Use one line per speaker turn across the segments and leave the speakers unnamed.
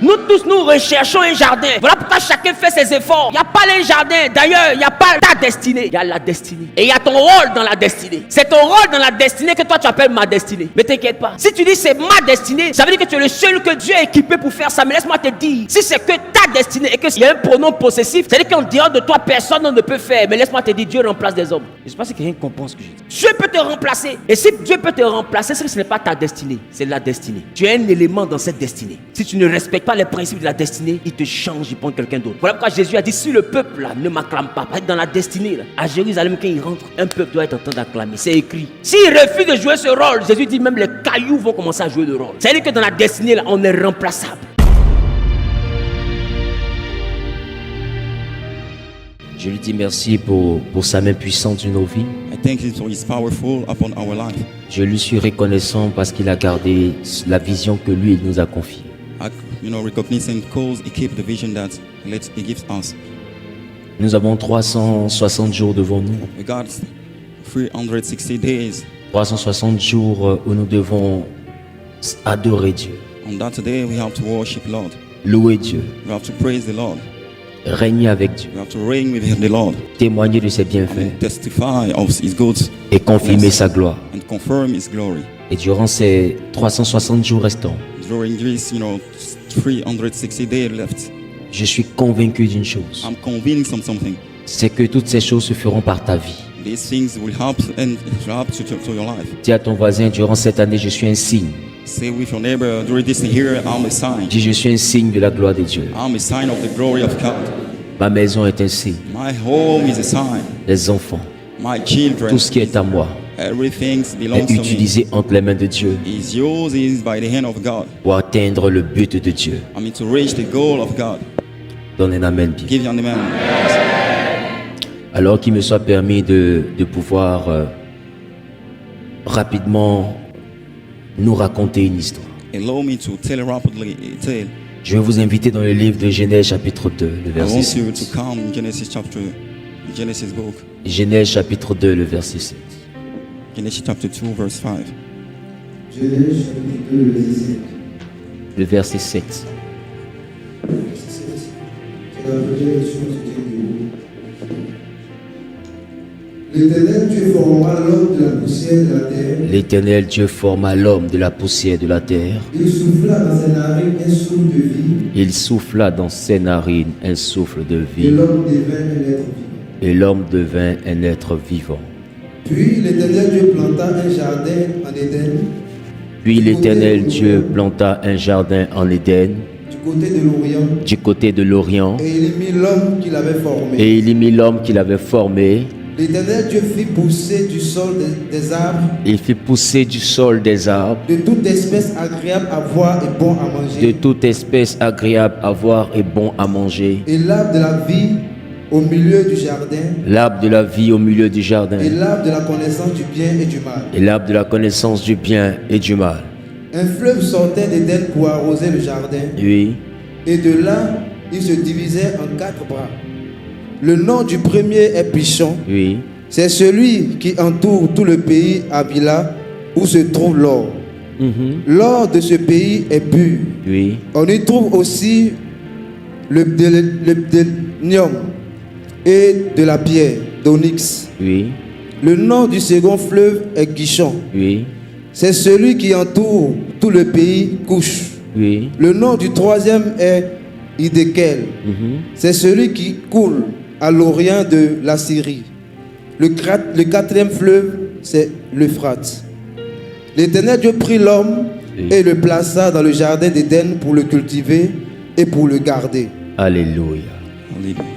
Nous tous, nous recherchons un jardin. Voilà pourquoi chacun fait ses efforts. Il n'y a pas un jardin. D'ailleurs, il n'y a pas ta destinée. Il y a la destinée. Et il y a ton rôle dans la destinée. C'est ton rôle dans la destinée que toi tu appelles ma destinée. Mais t'inquiète pas. Si tu dis c'est ma destinée, ça veut dire que tu es le seul que Dieu a équipé pour faire ça. Mais laisse-moi te dire, si c'est que ta destinée et qu'il y a un pronom possessif, c'est-à-dire qu'en dehors de toi, personne ne peut faire. Mais laisse-moi te dire, Dieu remplace des hommes. Je ne sais pas si quelqu'un comprend ce que je dis. Dieu peut te remplacer. Et si Dieu peut te remplacer, c'est que ce n'est pas ta destinée, c'est la destinée. Tu es un élément dans cette destinée. Si tu ne respectes pas les principes de la destinée, il te change, il prend quelqu'un d'autre. Voilà pourquoi Jésus a dit, si le peuple là ne m'acclame pas, dans la destinée, là, à Jérusalem, quand il rentre, un peuple doit être en train d'acclamer. C'est écrit. S'il refuse de jouer ce rôle, Jésus dit même les cailloux vont commencer à jouer le rôle. C'est-à-dire que dans la destinée, là, on est remplaçable.
Je lui dis merci pour sa main puissante sur nos vies.
I thank Him for His powerful upon our life.
Je lui suis reconnaissant parce qu'il a gardé la vision que lui, il nous a confiée.
Recognizing cause He keep the vision that He gives us.
Nous avons 360 jours devant nous.
We got 360 days.
360 jours où nous devons adorer Dieu.
On that day we have to worship Lord.
Louer Dieu.
We have to praise the Lord.
Régner avec Dieu.
We have to reign with the Lord.
Témoigner de ses bienfaits.
And testify of His goods.
Et confirmer sa gloire.
And confirm His glory.
Et durant ces 360 jours restants,
during this, 360 days left,
je suis convaincu d'une chose.
I'm convinced of something.
C'est que toutes ces choses se feront par ta vie.
These things will help to your life.
Dis à ton voisin, durant cette année, je suis un signe.
Say with your neighbor, during this year, I'm a sign.
Dis, je suis un signe de la gloire de Dieu.
I'm a sign of the glory of God.
Ma maison est un signe.
My home is a sign.
Les enfants,
my children,
tout ce qui est à moi,
everything belongs
est utilisé entre les mains de Dieu
is yours by the hand of God.
Pour atteindre le but de Dieu.
To reach the goal of God.
Donne un amen bien.
Give you an amen.
Alors qu'il me soit permis de pouvoir rapidement nous raconter une histoire.
Allow me to tell rapidly a tale.
Je vais vous inviter dans le livre de Genèse chapitre 2, le verset 7.
I want you to come in Genesis book.
Genèse chapitre 2, le verset 7.
Genesis chapter 2, verse 5.
Genèse chapitre 2, le verset 7.
Le verset 7.
C'est la première version du Dieu. L'Éternel Dieu forma l'homme de la poussière de la terre.
L'Éternel Dieu forma l'homme de la poussière de la terre.
Il souffla dans ses narines un souffle de vie.
Il souffla dans ses narines un souffle de vie.
Et l'homme devint un être vivant.
Et l'homme devint un être vivant.
Puis l'Éternel Dieu planta un jardin en Éden.
Puis l'Éternel Dieu planta un jardin en Éden.
Du côté de l'Orient.
Et
il y mit l'homme qu'il avait formé.
Et il y mit l'homme qu'il avait formé.
L'Éternel Dieu fit pousser du sol des arbres.
Il fit pousser du sol des arbres.
De toute espèce agréable à voir et bon à manger.
De toute espèce agréable à voir et bon à manger.
Et l'arbre de la vie au milieu du jardin.
L'arbre de la vie au milieu du jardin.
Et l'arbre de la connaissance du bien et du mal.
Et l'arbre de la connaissance du bien et du mal.
Un fleuve sortait d'Éden pour arroser le jardin.
Oui.
Et de là, il se divisait en 4 bras. Le nom du premier est Pishon.
Oui.
C'est celui qui entoure tout le pays Havila où se trouve l'or. L'or de ce pays est pur.
Oui.
On y trouve aussi le bdelnium et de la pierre d'onyx.
Oui.
Le nom du second fleuve est Gishon.
Oui.
C'est celui qui entoure tout le pays Couche.
Oui.
Le nom du troisième est Hidekel. C'est celui qui coule à l'orient de la Syrie. Le quatrième fleuve, c'est l'Euphrate. L'Éternel Dieu prit l'homme et le plaça dans le jardin d'Éden pour le cultiver et pour le garder.
Alléluia.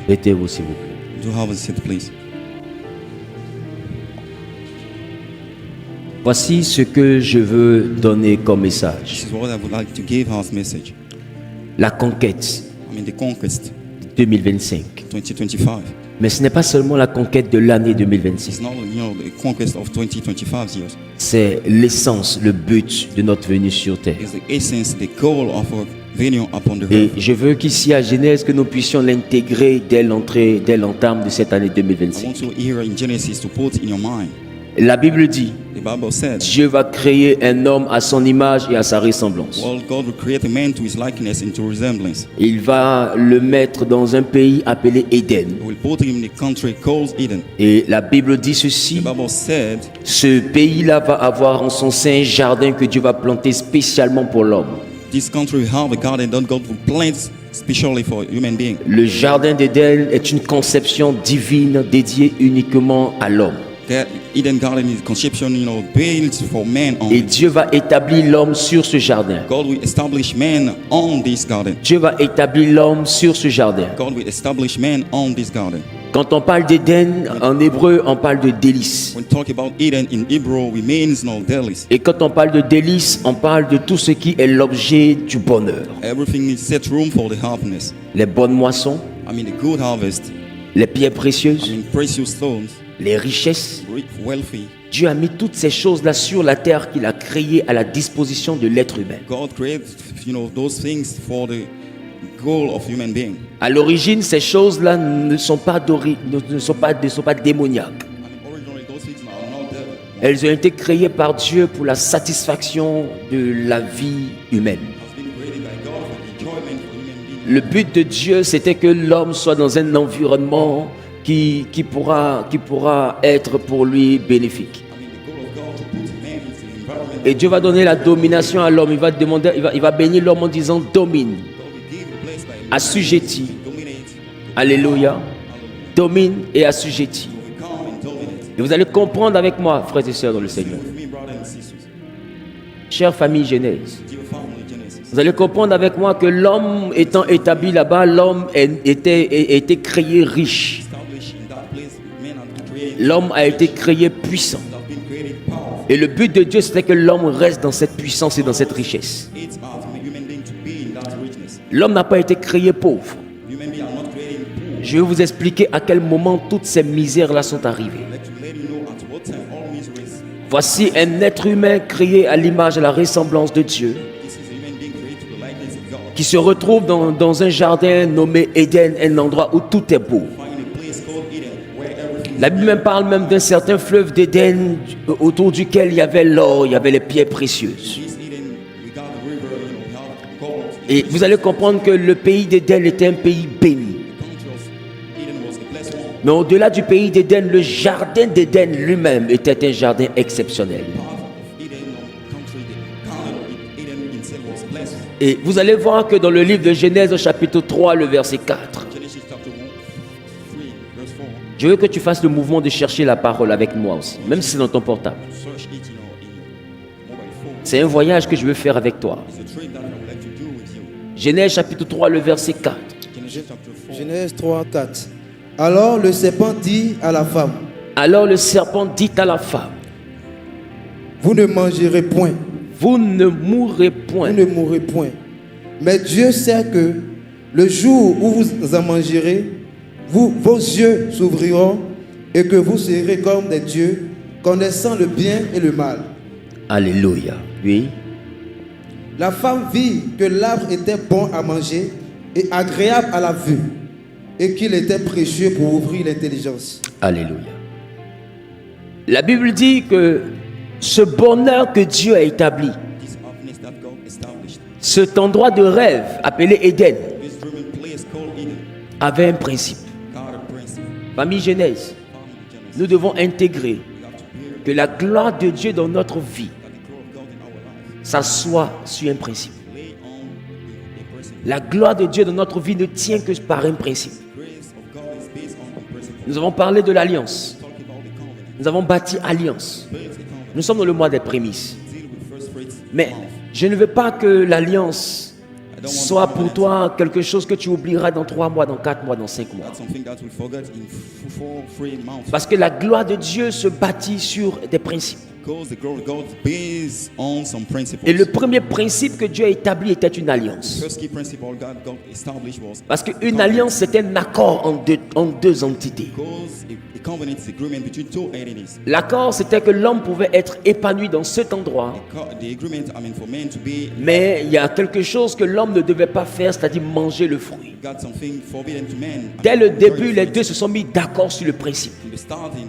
Mettez-vous s'il vous plaît.
Do have a seat, please.
Voici ce que je veux donner comme message.
This is what I would like to give as message.
La conquête.
The conquest
2025.
2025.
Mais ce n'est pas seulement la conquête de l'année 2026.
It's not, the conquest of 2025 years.
C'est l'essence, le but de notre venue sur terre.
It's the essence, the goal of our venue upon the
Et
earth.
je veux qu'ici à Genèse que nous puissions l'intégrer dès l'entame de cette année
I
2026.
want to hear in Genesis to put in your mind.
La Bible dit,
The Bible said,
Dieu va créer un homme à son image et à sa ressemblance.
well, God will create a man to his likeness and to resemblance.
Il va le mettre dans un pays appelé Éden.
He will put him in the country called Eden.
Et la Bible dit
The
ceci,
Bible said,
ce pays-là va avoir en son sein un jardin que Dieu va planter spécialement pour l'homme.
this country will have a garden that God will plant specially for human being.
Le jardin d'Éden est une conception divine dédiée uniquement à l'homme.
That Eden garden is conception, built for man
Et
only.
Dieu va établir l'homme sur ce jardin.
God will establish man on this garden.
Dieu va établir l'homme sur ce jardin.
God will establish man on this garden.
Quand on parle d'Éden, en hébreu, on parle de délices.
When talk about Eden in Hebrew, we means delis.
Et quand on parle de délices, on parle de tout ce qui est l'objet du bonheur.
Everything is set room for the happiness.
Les bonnes moissons,
The good harvest.
les pierres précieuses,
Precious stones,
les richesses.
wealthy.
Dieu a mis toutes ces choses-là sur la terre qu'il a créées à la disposition de l'être humain.
God created, those things for the goal of human being.
À l'origine, ces choses-là ne sont pas démoniaques.
Originally, those things are not devil.
Elles ont été créées par Dieu pour la satisfaction de la vie humaine.
Has been created by God for the enjoyment for human beings.
Le but de Dieu, c'était que l'homme soit dans un environnement qui pourra être pour lui bénéfique.
The goal of God to put man into the environment.
Et Dieu va donner la domination à l'homme. Il va bénir l'homme en disant domine,
God will give the place by
assujetti.
dominate.
Alléluia. Domine et assujetti.
We come and dominate.
Et vous allez comprendre avec moi, frères et sœurs dans le Seigneur.
With me, brothers and sisters.
Chère famille Genèse,
Dear family, Genesis.
vous allez comprendre avec moi que l'homme étant établi là-bas, l'homme était créé riche.
Established in that place, men are created.
L'homme a été créé puissant.
Have been created powerful.
Et le but de Dieu, c'était que l'homme reste dans cette puissance et dans cette richesse.
It's out to make human being to be in that richness.
L'homme n'a pas été créé pauvre.
Human beings are not created poor.
Je vais vous expliquer à quel moment toutes ces misères-là sont arrivées.
I'd like to let you know at what time all miseries.
Voici un être humain créé à l'image et à la ressemblance de Dieu,
This is a human being created to the likeness of God.
qui se retrouve dans un jardin nommé Éden, un endroit où tout est beau.
Find a place called Eden where everything
La Bible même parle même d'un certain fleuve d'Éden autour duquel il y avait l'or, il y avait les pierres précieuses.
is Eden. We got the river, we have gold.
Et vous allez comprendre que le pays d'Éden était un pays béni.
The country of Eden was a blessed one.
Mais au-delà du pays d'Éden, le jardin d'Éden lui-même était un jardin exceptionnel.
Part of Eden, country, the county of Eden itself was blessed.
Et vous allez voir que dans le livre de Genèse, au chapitre 3, le verset 4,
Genesis chapter 3, verse 4.
je veux que tu fasses le mouvement de chercher la parole avec moi aussi, même si c'est dans ton portable.
Search it, in your mobile phone.
C'est un voyage que je veux faire avec toi.
It's a trip that I would like to do with you.
Genèse chapitre 3, le verset 4.
Genesis chapter 4.
Genèse 3, 4. Alors le serpent dit à la femme,
Alors le serpent dit à la femme,
vous ne mangerez point,
vous ne mourrez point.
vous ne mourrez point. Mais Dieu sait que le jour où vous en mangerez, vos yeux s'ouvriront et que vous serez comme des dieux, connaissant le bien et le mal.
Alléluia. Oui.
La femme vit que l'arbre était bon à manger et agréable à la vue, et qu'il était précieux pour ouvrir l'intelligence.
Alléluia. La Bible dit que ce bonheur que Dieu a établi,
This happiness that God established.
cet endroit de rêve appelé Éden,
This dreaming place called Eden.
avait un principe.
God a principle.
Famille Genèse,
Family Genesis.
nous devons intégrer
We have to bear
que la gloire de Dieu dans notre vie
that the glory of God in our life
s'assoit sur un principe.
lay on a principle.
La gloire de Dieu dans notre vie ne tient que par un principe.
Grace of God is based on a principle.
Nous avons parlé de l'alliance.
Talk about the covenant.
Nous avons bâti alliance.
Build a covenant.
Nous sommes dans le mois des prémices.
Deal with first fruits.
Mais je ne veux pas que l'alliance soit pour toi quelque chose que tu oublieras dans 3 mois, dans 4 mois, dans 5 mois.
That's something that we forget in 3 months.
Parce que la gloire de Dieu se bâtit sur des principes.
Because the glory of God is based on some principles.
Et le premier principe que Dieu a établi était une alliance.
First key principle God established was
Parce qu'une alliance, c'est un accord en deux entités.
because a covenant is agreement between two entities.
L'accord, c'était que l'homme pouvait être épanoui dans cet endroit.
The agreement, for men to be
Mais il y a quelque chose que l'homme ne devait pas faire, c'est-à-dire manger le fruit.
got something forbidden to men.
Dès le début, les deux se sont mis d'accord sur le principe.
In the starting,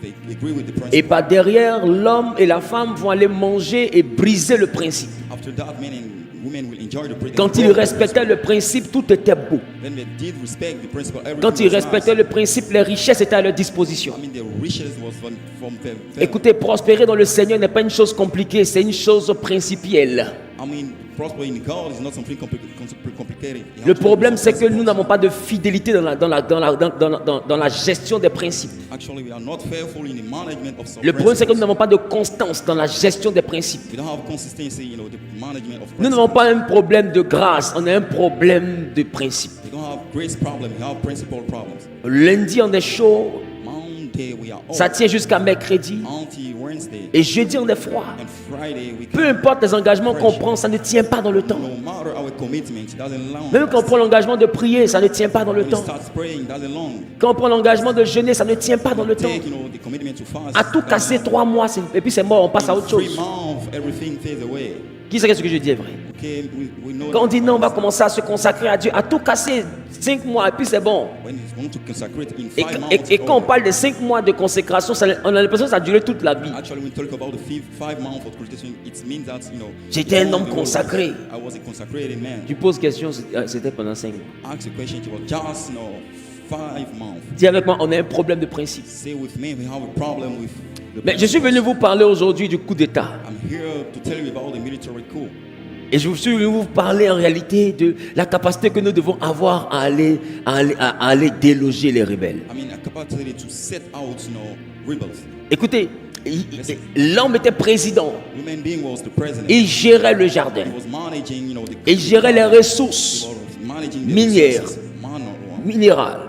they agree with the
Et
principle.
par derrière, l'homme et la femme vont aller manger et briser le principe.
After that, men and women will enjoy the principle.
Quand ils respectaient le principe, tout était beau.
Then they did respect the principle. Everything
Quand ils
was
respectaient
nice.
le principe, les richesses étaient à leur disposition.
I mean, the riches was from them.
Écoutez, prospérer dans le Seigneur n'est pas une chose compliquée, c'est une chose principielle.
I mean, prospering in God is not something complicated. You
Le
have to
problème,
do
c'est que
something
nous n'avons pas de fidélité dans la gestion des principes.
Actually, we are not faithful in the management of some
Le problème, c'est que nous
principles.
n'avons pas de constance dans la gestion des principes.
We don't have consistency, the management of
Nous n'avons
principles.
pas un problème de grâce, on a un problème de principe.
We don't have grace problem. We have principle problems.
Lundi, on est chaud,
Monday we are
ça
off.
tient jusqu'à mercredi.
Until Wednesday
Et jeudi, on est froid.
and Friday we
Peu
can.
importe les engagements qu'on prend, ça ne tient pas dans le temps.
No matter our commitment, it doesn't long.
Même quand on prend l'engagement de prier, ça ne tient pas dans le
When you
temps.
start praying, it doesn't long.
Quand on prend l'engagement de jeûner, ça ne tient pas dans le temps.
Take, the commitment to fast.
À tout casser 3 mois, et puis c'est mort, on passe à autre
3
chose.
months, everything fades away.
Qui sait ce que je dis est vrai?
Okay, we know
Quand on
that
dit non, on va commencer à se consacrer à Dieu, à tout casser 5 mois, et puis c'est bon.
when he's going to consecrate in
Et,
5 months.
et quand on parle de 5 mois de consécration, on a l'impression que ça a duré toute la vie.
Actually, when we talk about the 5 months of consecration, it means that
J'étais un homme consacré.
I was a consecrated man.
Tu poses question, c'était pendant 5 mois.
Ask a question. It was just 5 months.
Dis avec moi, on a un problème de principe.
Say with me, we have a problem with. The
Mais je suis venu vous parler aujourd'hui du coup d'État.
I'm here to tell you about the military coup.
Et je suis venu vous parler en réalité de la capacité que nous devons avoir à aller déloger les rebelles.
I mean, a capacity to set out, rebels.
Écoutez, l'homme était président.
Human being was the president.
Il gérait le jardin.
He was managing, the.
Il gérait les ressources
He was managing the
minières,
resources,
minérales.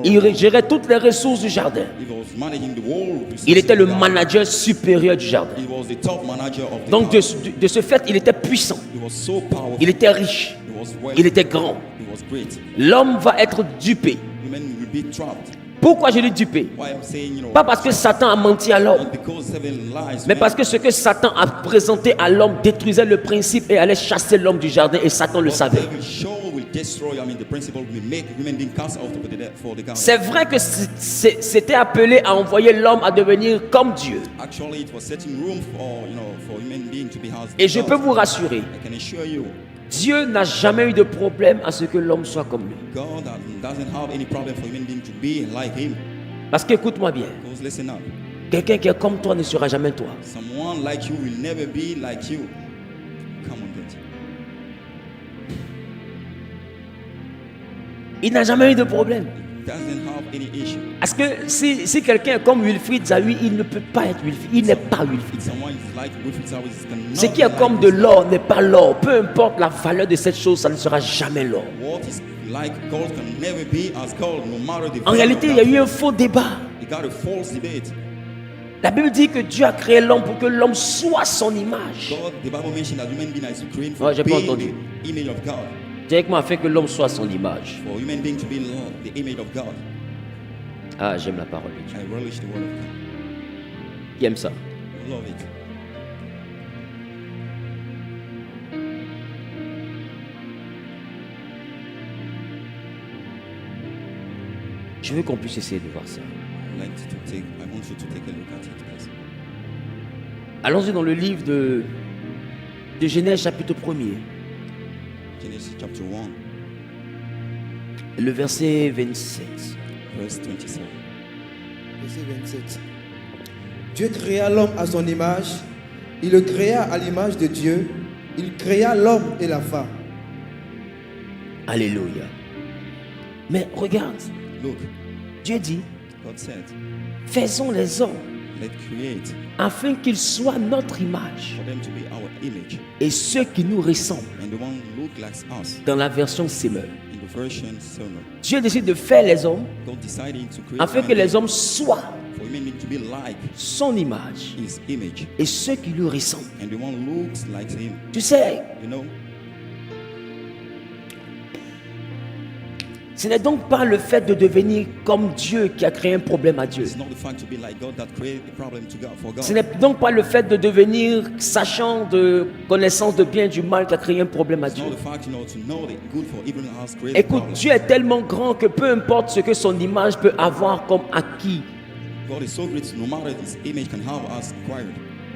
Il gérait toutes les ressources du jardin.
He was managing the whole resources
Il était le
of the garden.
manager supérieur du jardin.
He was the top manager of the
Donc
garden.
de ce fait, il était puissant.
He was so powerful.
Il était riche.
He was wealthy.
Il était grand.
He was great.
L'homme va être dupé.
Women will be trapped.
Pourquoi je dis dupé?
Why I'm saying,
Pas parce que Satan a menti à l'homme,
not because 7 lies,
mais
man,
parce que ce que Satan a présenté à l'homme détruisait le principe et allait chasser l'homme du jardin, et Satan le
what
savait.
devil show will destroy. I mean, the principle will make women being cast out for the garden.
C'est vrai que c'était appelé à envoyer l'homme à devenir comme Dieu.
Actually, it was setting room for human being to be as
Et je
God.
peux vous rassurer,
I can assure you,
Dieu n'a jamais eu de problème à ce que l'homme soit comme lui.
God doesn't have any problem for human being to be like Him.
Parce qu'écoute-moi bien,
Because listen up,
quelqu'un qui est comme toi ne sera jamais toi.
someone like you will never be like you. Come on, get.
Il n'a jamais eu de problème.
Doesn't have any issue.
Parce que si quelqu'un est comme Wilfried Zawi, il ne peut pas être Wilfried. Il n'est pas Wilfried.
Someone is like Wilfried Zawi cannot
Ce qui est
be
comme
like
de
this.
l'or n'est pas l'or. Peu importe la valeur de cette chose, ça ne sera jamais l'or.
What is like gold can never be as gold, no matter the
En
value
réalité,
of
il y a
that.
eu un faux débat.
You got a false debate.
La Bible dit que Dieu a créé l'homme pour que l'homme soit son image.
God, the Bible mentioned that human being is created
Ouais,
for
j'ai pas
being
entendu.
the image of God.
Dis avec moi, afin que l'homme soit son image.
For human being to be the image of God.
Ah, j'aime la parole de Dieu.
I relish the word of God.
Qui aime ça?
I love it.
Je veux qu'on puisse essayer de voir ça.
I want you to take a look at it, please.
Allons-y dans le livre de Genèse chapitre 1er,
Genesis chapter 1,
le verset 27.
verse 27.
Verset 27. Dieu créa l'homme à son image. Il le créa à l'image de Dieu. Il créa l'homme et la femme.
Alléluia. Mais regarde,
Look,
Dieu dit,
God said,
faisons les hommes
let's create
afin qu'ils soient notre image
for them to be our image
et ceux qui nous ressemblent.
and the one look like us.
Dans la version Semeur,
In the version Sermon,
Dieu décide de faire les hommes
God decided to create
afin que les hommes soient
for human being to be like
son image
His image
et ceux qui lui ressemblent.
and the one looks like Him.
Tu sais,
You know,
ce n'est donc pas le fait de devenir comme Dieu qui a créé un problème à Dieu.
it's not the fact to be like God that created a problem to God for
Ce
God.
n'est donc pas le fait de devenir sachant de connaissance de bien et du mal qui a créé un problème à
It's
Dieu.
not the fact, to know the good for evil has created a
Écoute,
problem.
Dieu est tellement grand que peu importe ce que son image peut avoir comme acquis,
God is so great, no matter this image can have us acquired.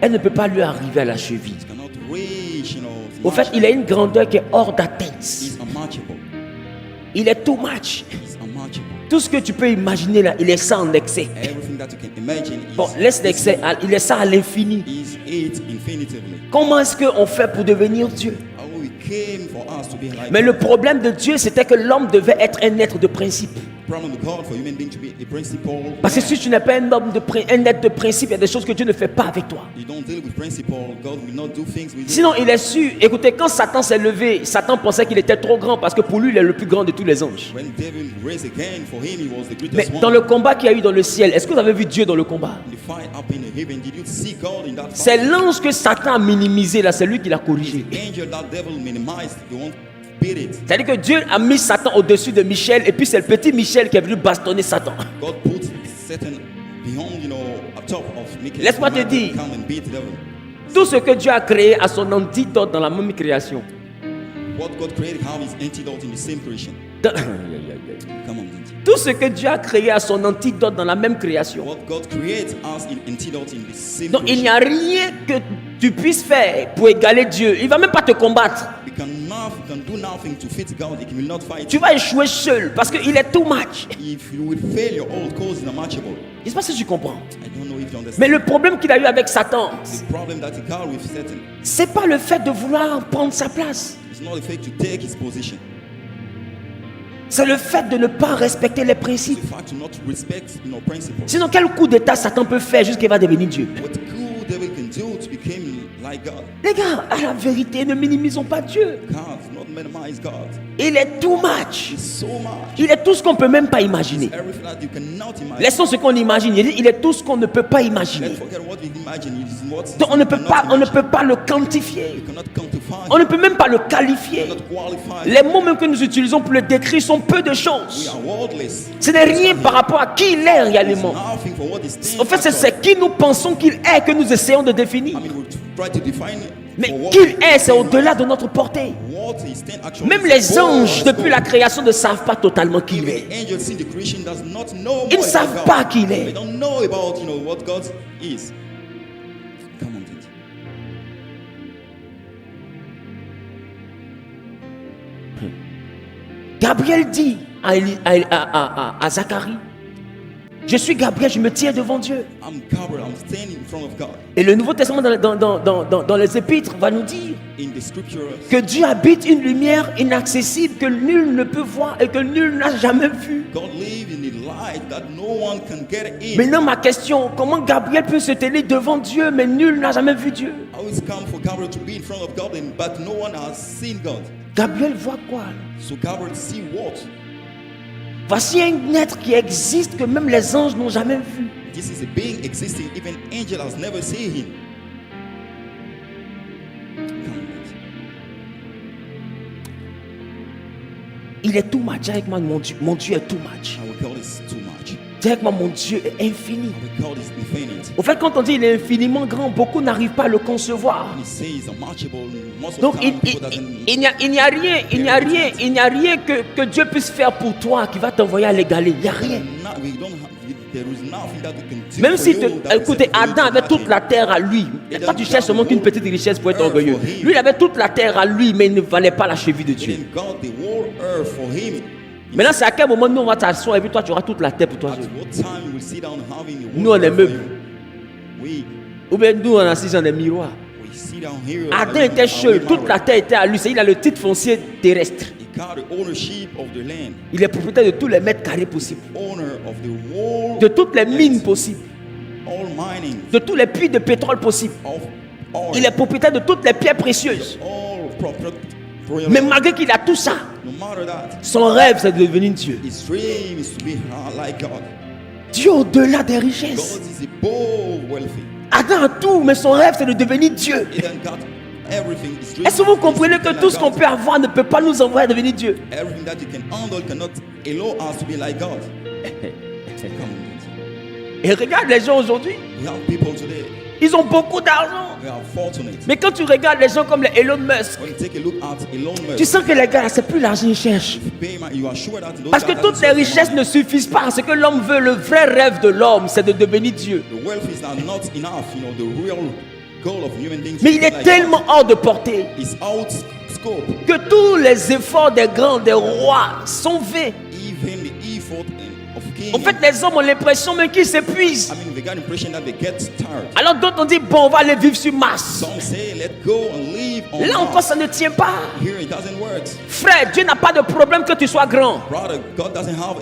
Elle ne peut pas lui arriver à la cheville.
It cannot reach,
Au fait, il a une grandeur qui est hors d'atteinte.
He's unmatchable.
Il est too much.
He's unmatchable.
Tout ce que tu peux imaginer là, il est ça en excès.
Everything that you can imagine
Bon, laisse l'excès, il est ça à l'infini.
is it infinitively.
Comment est-ce qu'on fait pour devenir Dieu?
How he came for us to be like
Mais le problème de Dieu, c'était que l'homme devait être un être de principe.
the problem with God for human being to be a principle.
Parce que si tu n'es pas un homme un être de principe, il y a des choses que Dieu ne fait pas avec toi.
You don't deal with principle, God will not do things with you.
Sinon, il est sûr. Écoutez, quand Satan s'est levé, Satan pensait qu'il était trop grand parce que pour lui, il est le plus grand de tous les anges.
When David raised again, for him he was the
Mais
greatest
dans
one.
le combat qu'il y a eu dans le ciel, est-ce que vous avez vu Dieu dans le combat?
In the fight up in the heaven, did you see God in that
C'est
fight?
l'ange que Satan a minimisé là, c'est lui qui l'a corrigé.
The angel that devil minimized, you won't beat it.
C'est-à-dire que Dieu a mis Satan au-dessus de Michel et puis c'est le petit Michel qui est venu bastonner Satan.
God put Satan beyond, on top of Michael.
Laisse-moi te dire.
Come and beat the devil.
Tout ce que Dieu a créé a son antidote dans la même création.
What God created have his antidote in the same creation.
Dans-
Come on, Dinty.
Tout ce que Dieu a créé a son antidote dans la même création.
What God creates has an antidote in the same
Donc il n'y
creation.
a rien que tu puisses faire pour égaler Dieu. Il ne va même pas te combattre.
You can do nothing to fit God. He will not fight
Tu
you.
vas échouer seul parce qu'il est too much.
If you will fail, your old cause is unmatchable.
Je ne sais pas si tu comprends.
I don't know if you understand.
Mais le problème qu'il a eu avec Satan,
The problem that he got with Satan
c'est pas le fait de vouloir prendre sa place.
is not the fact to take his position.
C'est le fait de ne pas respecter les
It's
principes.
the fact to not respect, principles.
Sinon, quel coup d'état Satan peut faire jusqu'à qu'il va devenir Dieu?
What good devil can do to become like God?
Les gars, à la vérité, ne minimisons pas Dieu.
God, not minimize God.
Il est too much.
It's so much.
Il est tout ce qu'on ne peut même pas imaginer.
Everything that you cannot imagine.
Laissons ce qu'on imagine. Il dit, il est tout ce qu'on ne peut pas imaginer.
Let's forget what we imagine. It is what
Donc on ne
you
peut
cannot
pas, on ne
imagine.
peut pas le quantifier.
You cannot quantify.
On ne peut même pas le qualifier.
You cannot qualify.
Les mots même que nous utilisons pour le décrire sont peu de
We
choses.
are worldless.
Ce n'est rien par rapport à qui il est réellement.
Nothing for what is
En fait, c'est qui nous pensons qu'il est que nous essayons de définir.
I mean, we try to define it.
Mais
for what
qui il est, c'est au-delà de notre portée.
What he stand actually
Même
is
les
for
anges,
us.
depuis la création, ne savent pas totalement qui il
Even
est.
the angels in the creation does not know
Ils ne
more
savent
about
pas
God.
qui il est.
They don't know about, what God is. Come on, Titi.
Gabriel dit à Zacharie, je suis Gabriel, je me tiens devant Dieu.
I'm Gabriel, I'm standing in front of God.
Et le Nouveau Testament dans les épîtres va nous dire
In the scriptures,
que Dieu habite une lumière inaccessible que nul ne peut voir et que nul n'a jamais vue.
God lives in the light that no one can get in.
Maintenant ma question, comment Gabriel peut se tenir devant Dieu mais nul n'a jamais vu Dieu?
How it's come for Gabriel to be in front of God, but no one has seen God.
Gabriel voit quoi?
So Gabriel see what?
Voici un être qui existe que même les anges n'ont jamais vu.
This is a being existing, even angel has never seen him. Come on.
Il est too much. Dis avec moi, mon Dieu est too much.
Our God is too much.
Dis avec moi, mon Dieu est infini.
Our God is infinite.
Au fait, quand on dit il est infiniment grand, beaucoup n'arrivent pas à le concevoir.
When he says unmatchable, most of
Donc
the
il
time people doesn't.
n'y a rien que Dieu puisse faire pour toi qui va t'envoyer à l'égaler. Il n'y a rien.
We don't have, there is nothing that we can do
Même
for
si,
you that is
écoutez,
able for you
Adam
to
avait toute
imagine.
la terre à lui. Toi, tu cherches seulement qu'une petite richesse pour être orgueilleux. Lui, il avait toute la terre à lui, mais il ne valait pas la cheville de
He
Dieu.
didn't got the whole earth for him.
Maintenant, c'est à quel moment nous on va t'asseoir et puis toi, tu auras toute la terre pour toi.
At what time you will sit down having the whole
Nous, on est
earth for
meubles.
you? We
Ou bien nous, on est assis dans des miroirs.
sit down here.
Adam était seul, toute la terre était à lui. Il a le titre foncier terrestre.
He got the ownership of the land,
Il est propriétaire de tous les mètres carrés possibles,
owner of the whole,
de toutes les mines possibles,
all mining,
de tous les puits de pétrole possibles.
of oil,
Il est propriétaire de toutes les pierres précieuses.
all
Mais malgré qu'il a tout ça,
no matter that,
son rêve c'est de devenir Dieu.
his dream is to be like God.
Dieu au-delà des
God
richesses.
is above wealthy.
Adam a tout, mais son rêve c'est de devenir Dieu.
He done got everything. His dream
Est-ce que vous
is to
comprenez
be
que
like
tout ce qu'on
God.
peut avoir ne peut pas nous envoyer à devenir Dieu?
Everything that you can handle cannot allow us to be like God. Come on.
Et regarde les gens aujourd'hui.
We have people today.
Ils ont beaucoup d'argent.
They are fortunate.
Mais quand tu regardes les gens comme les Elon Musk,
When you take a look at Elon Musk,
tu sens que les gars, c'est plus l'argent qu'ils cherchent.
you are sure that those
Parce que
guys
toutes
that
les richesses ne suffisent pas. Ce que l'homme veut, le vrai rêve de l'homme, c'est de devenir Dieu.
the wealth is not enough, the real goal of human beings.
Mais il est tellement hors de portée
is out scope.
que tous les efforts des grands, des rois sont vains.
Even the effort of king.
En fait, les hommes ont l'impression même qu'ils s'épuisent.
They got the impression that they get tired.
Alors d'autres ont dit, bon, on va aller vivre sur Mars.
Some say, let go and live on
Là encore,
Mars.
ça ne tient pas.
Here it doesn't work.
Frère, Dieu n'a pas de problème que tu sois grand.
Brother, God doesn't have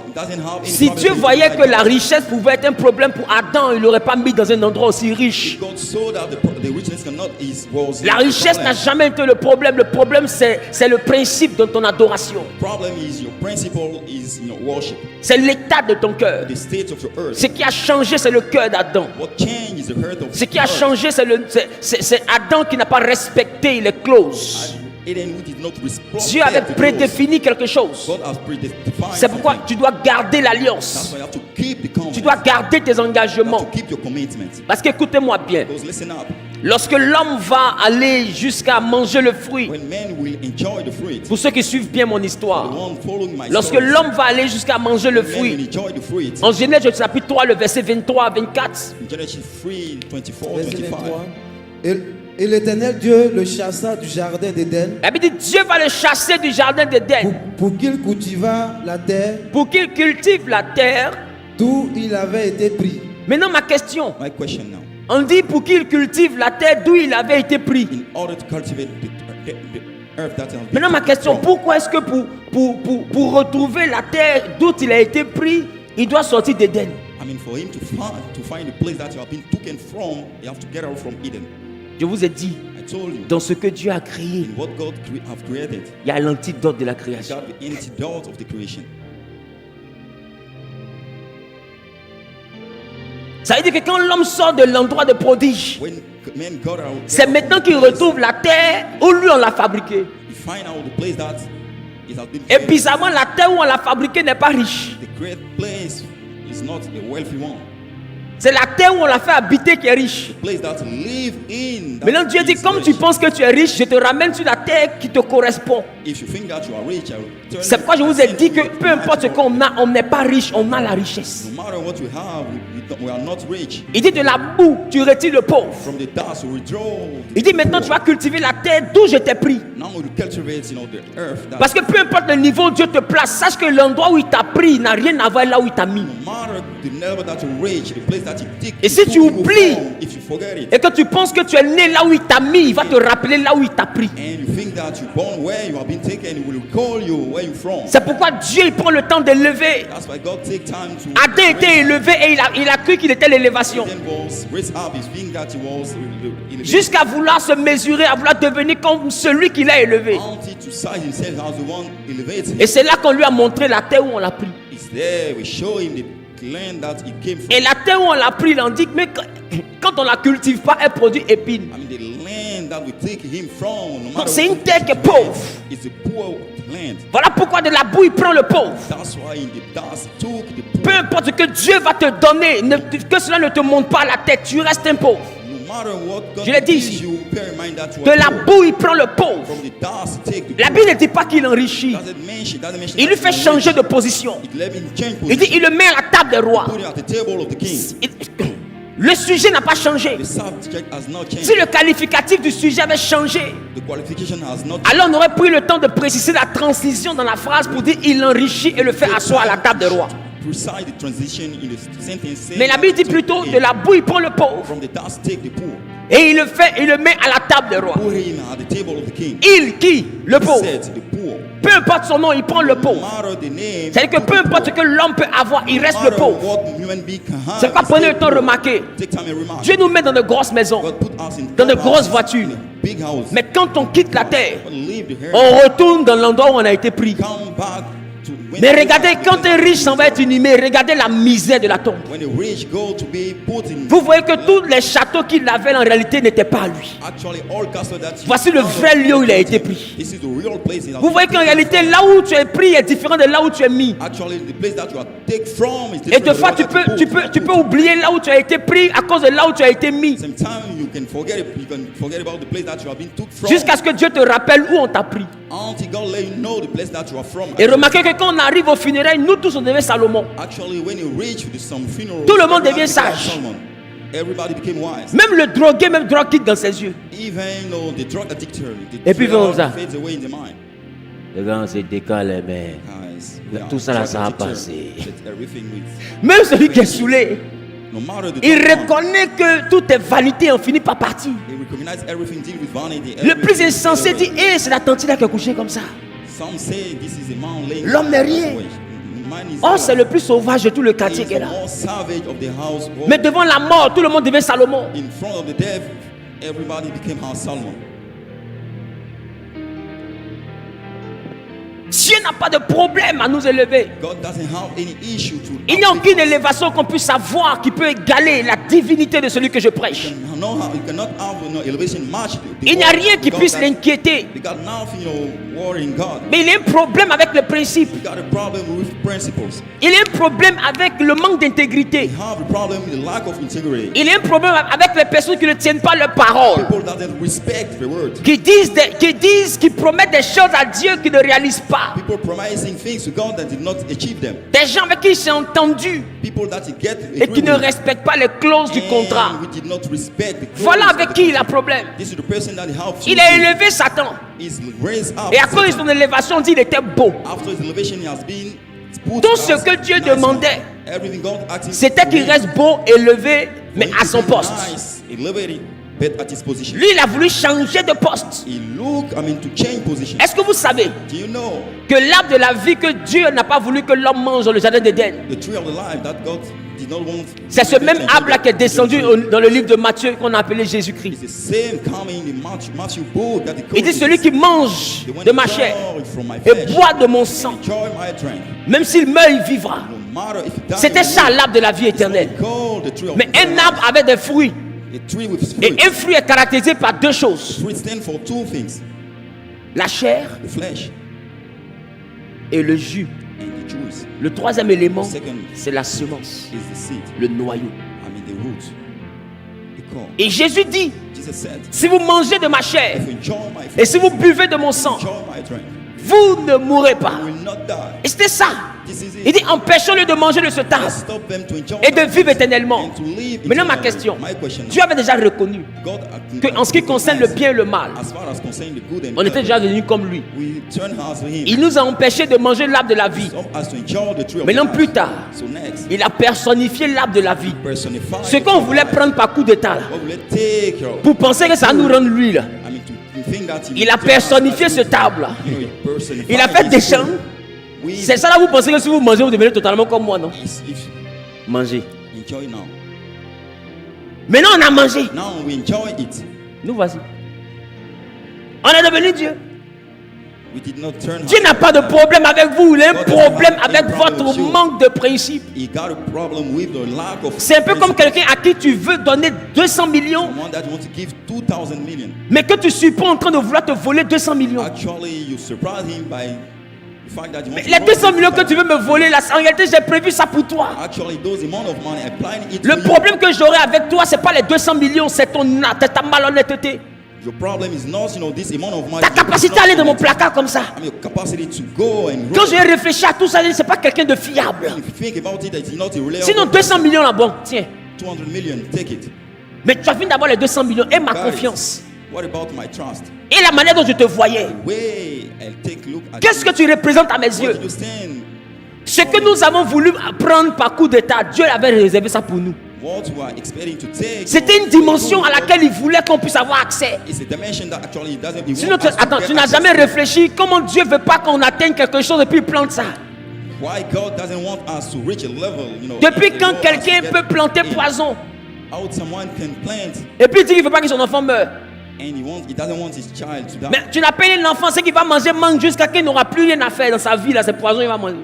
any
Si
problem
Dieu
with
voyait
like
que la
that.
richesse pouvait être un problème pour Adam, il l'aurait pas mis dans un endroit aussi riche.
God saw that the richness was
La
not the
richesse n'a
problem.
jamais été le problème. Le problème, c'est le principe de ton adoration.
Problem is your principle is worship.
C'est l'état de ton cœur.
The state of your earth.
Ce qui a changé, c'est le cœur d'Adam.
What change is the heart of
Ce qui a
earth.
changé, c'est Adam qui n'a pas respecté les clauses.
Eden who did not respect
Dieu avait
the
prédéfini quelque chose.
God has predefined
C'est pourquoi
something.
tu dois garder
That's
l'alliance.
why you have to keep the covenant.
Tu dois garder tes
You have
engagements.
to keep your commitment.
Parce qu'écoutez-moi bien.
Because listen up.
Lorsque l'homme va aller jusqu'à manger le fruit,
When men will enjoy the fruit,
pour ceux qui suivent bien mon
the
histoire,
one following my
lorsque
story,
l'homme va aller jusqu'à manger le
men will
fruit,
enjoy the fruit.
en Genèse chapitre 3, le verset 23 à 24,
In Genesis 3, 24,
Verset
25.
23. Et l'Éternel Dieu le chassa du jardin d'Éden
la Bible dit Dieu va le chasser du jardin d'Éden
pour qu'il cultivât la terre
pour qu'il cultive la terre.
d'où il avait été pris.
Maintenant ma question,
My question now.
on dit pour qu'il cultive la terre d'où il avait été pris.
In order to cultivate the earth that has been
Maintenant ma
taken
question,
from,
pourquoi est-ce que pour retrouver la terre d'où il a été pris, il doit sortir d'Éden?
for him to find the place that you have been taken from, you have to get out from Eden.
Je vous ai dit,
I told you,
dans ce que Dieu a créé,
in what God have created,
il y a l'antidote de la
you
création.
got the antidote of the creation.
Ça veut dire que quand l'homme sort de l'endroit de prodige,
When men got out,
c'est maintenant qu'il retrouve la terre où lui on l'a fabriquée.
you find out the place that it has been
Et
created.
bizarrement, la terre où on l'a fabriquée n'est pas riche.
The great place is not the wealthy one.
C'est la terre où on l'a fait habiter qui est riche.
The place that live in. that
Maintenant Dieu dit,
is
comme
rich.
tu penses que tu es riche, je te ramène sur la terre qui te correspond.
If you think that you are rich, I will turn
C'est
you
pourquoi je vous ai
and
dit
send
que
you
peu importe ce qu'on a, on n'est pas riche, on a la richesse.
No matter what we have, we are not rich.
Il dit de la boue, tu retires le pauvre.
From the dust, we withdraw.
Il dit maintenant tu vas cultiver la terre d'où je t'ai pris.
Now we cultivate, the earth. That
Parce que peu importe le niveau où Dieu te place, sache que l'endroit où il t'a pris n'a rien à voir là où il t'a mis.
no matter the level that you reach, the place that you dig,
Et si
took
tu
you
oublies,
from, if you forget it,
Et que tu penses que tu es né là où il t'a mis, il va te rappeler là où il t'a pris.
and you think that you're born where you have been taken, he will recall you where you're from.
C'est pourquoi Dieu il prend le temps d'élever.
That's why God take time to.
Adam était élevé et il a cru qu'il était l'élévation.
Then was raised up, his think that he was elevated.
Jusqu'à vouloir se mesurer, à vouloir devenir comme celui qu'il a élevé.
Until to size himself as the one elevated.
Et c'est là qu'on lui a montré la terre où on l'a pris.
It's there. We show him the land that he came from.
Et la terre où on l'a pris, il en dit, mais quand on la cultive pas, elle produit épines.
The land that we take him from, no
Donc
matter
c'est une
what
terre qui est pauvre.
it's a poor land.
Voilà pourquoi de la boue, il prend le pauvre.
That's why in the dust he took the poor.
Peu importe ce que Dieu va te donner, que cela ne te monte pas à la tête, tu restes un pauvre.
No matter what God
Je l'ai dit
gives
ici.
you, bear in mind that you
De
are
la
poor.
boue, il prend le pauvre.
From the dust he take the
La
poor.
Bible ne dit pas qu'il enrichit.
Doesn't mention
Il lui
that
fait
he
changer de
rich.
position.
It let him change
Il dit,
position.
il le met à la table des rois.
Put it at the table of the king.
Le sujet n'a pas changé.
The subject has not changed.
Si le qualificatif du sujet avait changé,
The qualification has not
alors on aurait pris le temps de préciser la transition dans la phrase pour dire il enrichit et le fait asseoir à la table des rois.
precise the transition in the sentence. saying
Mais la
that
Bible dit
to
plutôt
him,
de la boue il prend le pauvre
from the dust take the poor.
et il le met à la table des rois.
Put him at the table of the king.
Il qui? Le pauvre.
Said the poor.
Peu importe son nom, il prend le
No
pauvre.
matter the name.
C'est-à-dire que peu importe ce que l'homme peut avoir, il reste le pauvre. C'est pourquoi prenez le temps de remarquer.
Take time and remark.
Dieu nous met dans de grosses maisons,
God put us in
dans de
big
grosses
houses,
voitures.
in a big house.
Mais quand on quitte la terre,
But leave the hair.
on retourne dans l'endroit où on a été pris.
Come back to
Mais regardez, quand un riche s'en va être inhumé, regardez la misère de la tombe.
when the rich go to be put in,
Vous voyez que tous les châteaux qu'il avait en réalité n'étaient pas à lui.
actually all castles that
Voici le vrai lieu où il a été pris.
This is the real place.
Vous voyez qu'en réalité, là où tu es pris est différent de là où tu es mis.
Actually, the place that you are taken from is
Et
different
des
from
fois,
what
tu peux oublier là où tu as été pris à cause de là où tu as été mis.
Sometimes you can forget about the place that you have been took from.
Jusqu'à ce que Dieu te rappelle où on t'a pris.
Until God let you know the place that you are from.
Et remarquez que quand on arrive au funérailles, nous tous on devait Salomon.
Actually, when you reach some funeral,
Tout le monde
everybody
devient
became
sage.
Solomon. Everybody became wise.
Même le drogué, même drogue quitte dans ses yeux.
Even though the drug addicted,
Et puis,
drug
comme ça.
fades away in the mind.
Les gars, on se décale, mais
Guys,
tout ça là,
drug
ça va
addicted,
passer.
that everything with,
Même celui qui est saoulé,
no matter the
il
drug one,
reconnaît que tout est vanité, on finit par partir.
they recognize everything deal with vanity.
Le plus
everything
insensé
fades
dit,
away.
c'est la tante là qui est couchée comme ça.
Some say this is a man laying
L'homme n'est rien.
away. Man is
Oh, c'est le plus sauvage de tout le quartier
He's
qui est
the
là.
most savage of the house.
Mais devant la mort, tout le monde devient Salomon.
In front of the death, everybody became House Solomon.
Dieu n'a pas de problème à nous élever.
God doesn't have any issue to.
Il n'y a aucune élévation qu'on puisse avoir qui peut égaler la divinité de celui que je prêche.
You cannot have no elevation match.
Il n'y a rien qui puisse l'inquiéter.
You got nothing, worrying God.
Mais il y a un problème avec le principe.
You got a problem with principles.
Il y a un problème avec le manque d'intégrité.
You have a problem with the lack of integrity.
Il y a un problème avec les personnes qui ne tiennent pas leur parole.
People that don't respect the word.
Qui promettent des choses à Dieu qui ne réalisent pas.
People promising things to God that did not achieve them.
Des gens avec qui j'ai entendu
People that he get
et qui ne respectent pas les clauses du contrat.
we did not respect the
Voilà
clause
avec
of
qui
the
il a
contract.
problème.
This is the person that he have
Il a élevé Satan.
He's raised up.
Et à cause de son élévation, on dit qu'il était beau.
After his elevation, he has been put
Tout ce
as
que Dieu
nice
demandait,
man. Everything God asked him
c'était
to
qu'il
be,
reste beau, élevé, mais
for him
à
to
son
be
poste.
nice, elevated, but at his position.
Lui, il a voulu changer de poste.
He to change position.
Est-ce que vous savez
Do you know
que l'arbre de la vie que Dieu n'a pas voulu que l'homme mange dans le jardin d'Éden,
the tree of the life that God did not want?
c'est ce même arbre-là qui est descendu dans le livre de Matthieu qu'on a appelé Jésus-Christ.
It's the same coming in Matthew book that
Il dit celui qui mange de ma chair et boit de mon sang,
enjoy my drink.
même s'il meurt, il vivra.
No matter if he dies,
C'était ça l'arbre de la vie éternelle.
called the tree of
Mais un
life.
arbre avait des fruits.
A tree with
Et
fruit.
un fruit est caractérisé par deux choses.
Fruit stand for two things:
La chair
the flesh
et le jus.
and the juice.
Le troisième élément,
Second
c'est la semence,
is the seed.
le noyau.
The root, the core.
Et Jésus dit,
Jesus said,
si vous mangez de ma chair
if you enjoy my
et
food,
si vous buvez de mon sang,
enjoy my drink,
vous ne mourrez pas.
you will not die.
Et c'était ça.
This is
Il
it.
dit, empêchons-le de manger de ce arbre
Stop them to enjoy
et de
my
vivre
food
éternellement.
and to live
Maintenant, ma
eternally.
question,
My question now.
Dieu avait déjà reconnu
God,
que en ce qui concerne le bien et le mal,
as far as concerned the good and
on était
evil,
déjà devenus comme lui.
we turn us to him.
Il nous a empêchés de manger l'arbre de la vie.
Stop us to enjoy the tree of
Maintenant,
life.
plus tard,
So next,
il a personnifié l'arbre de la vie.
personify
Ce qu'on voulait prendre par coup d'état, là,
what will it take your,
pour penser que ça nous rend lui, là.
I mean, to think that
Il a personnifié ce arbre là. Il a fait des champs. C'est ça là, vous pensez que si vous mangez, vous devenez totalement comme moi, non?
If
Mangez.
enjoy now.
Maintenant, on a mangé.
Now we enjoy it.
Nous voici. On est devenu Dieu.
We did not turn.
Dieu n'a pas de problème avec vous. Il a un problème avec votre manque de principe.
He got a problem with the lack of.
C'est un peu comme quelqu'un à qui tu veux donner 200 millions,
Someone that wants to give 2,000 million.
mais que tu suis pas en train de vouloir te voler 200 millions.
Actually, you surprise him by the fact that you want
Les 200 millions que tu veux me voler là, en réalité, j'ai prévu ça pour toi.
Actually, those amount of money, I plan it
Le
for you.
problème que j'aurai avec toi, c'est pas les 200 millions, c'est ta malhonnêteté.
Your problem is not, this amount of money.
Ta capacité à aller dans mon placard comme ça.
I mean, your capacity to go and
Quand
run.
j'ai réfléchi à tout ça, c'est pas quelqu'un de fiable.
If you think about it, it's not a reliable.
Sinon 200 millions là, bon, tiens.
200 million, take it.
Mais tu as fini d'avoir les 200 millions et ma
Guys,
confiance.
What about my trust?
Et la manière dont je te voyais.
Way I'll take a look at
Qu'est-ce que
you.
tu représentes à mes
What
yeux?
do you stand?
Ce que nous avons voulu prendre par coup d'état, Dieu avait réservé ça pour nous.
What you are expecting to take.
C'était une dimension à laquelle il voulait qu'on puisse avoir accès.
It's a dimension that actually he doesn't. He
Sinon,
wants us to
attends,
get
tu n'as
access
jamais
to.
réfléchi comment Dieu veut pas qu'on atteigne quelque chose et puis il plante ça.
Why God doesn't want us to reach a level,
Depuis
he
quand
wants us
quelqu'un
to get
peut planter
in.
poison
How someone can plant
et puis il dit qu'il ne veut pas que son enfant meure.
and he doesn't want his child to die.
Mais tu n'as pas l'enfant, c'est qu'il va manger mangue jusqu'à qu'il n'aura plus rien à faire dans sa vie là, c'est poison il va manger.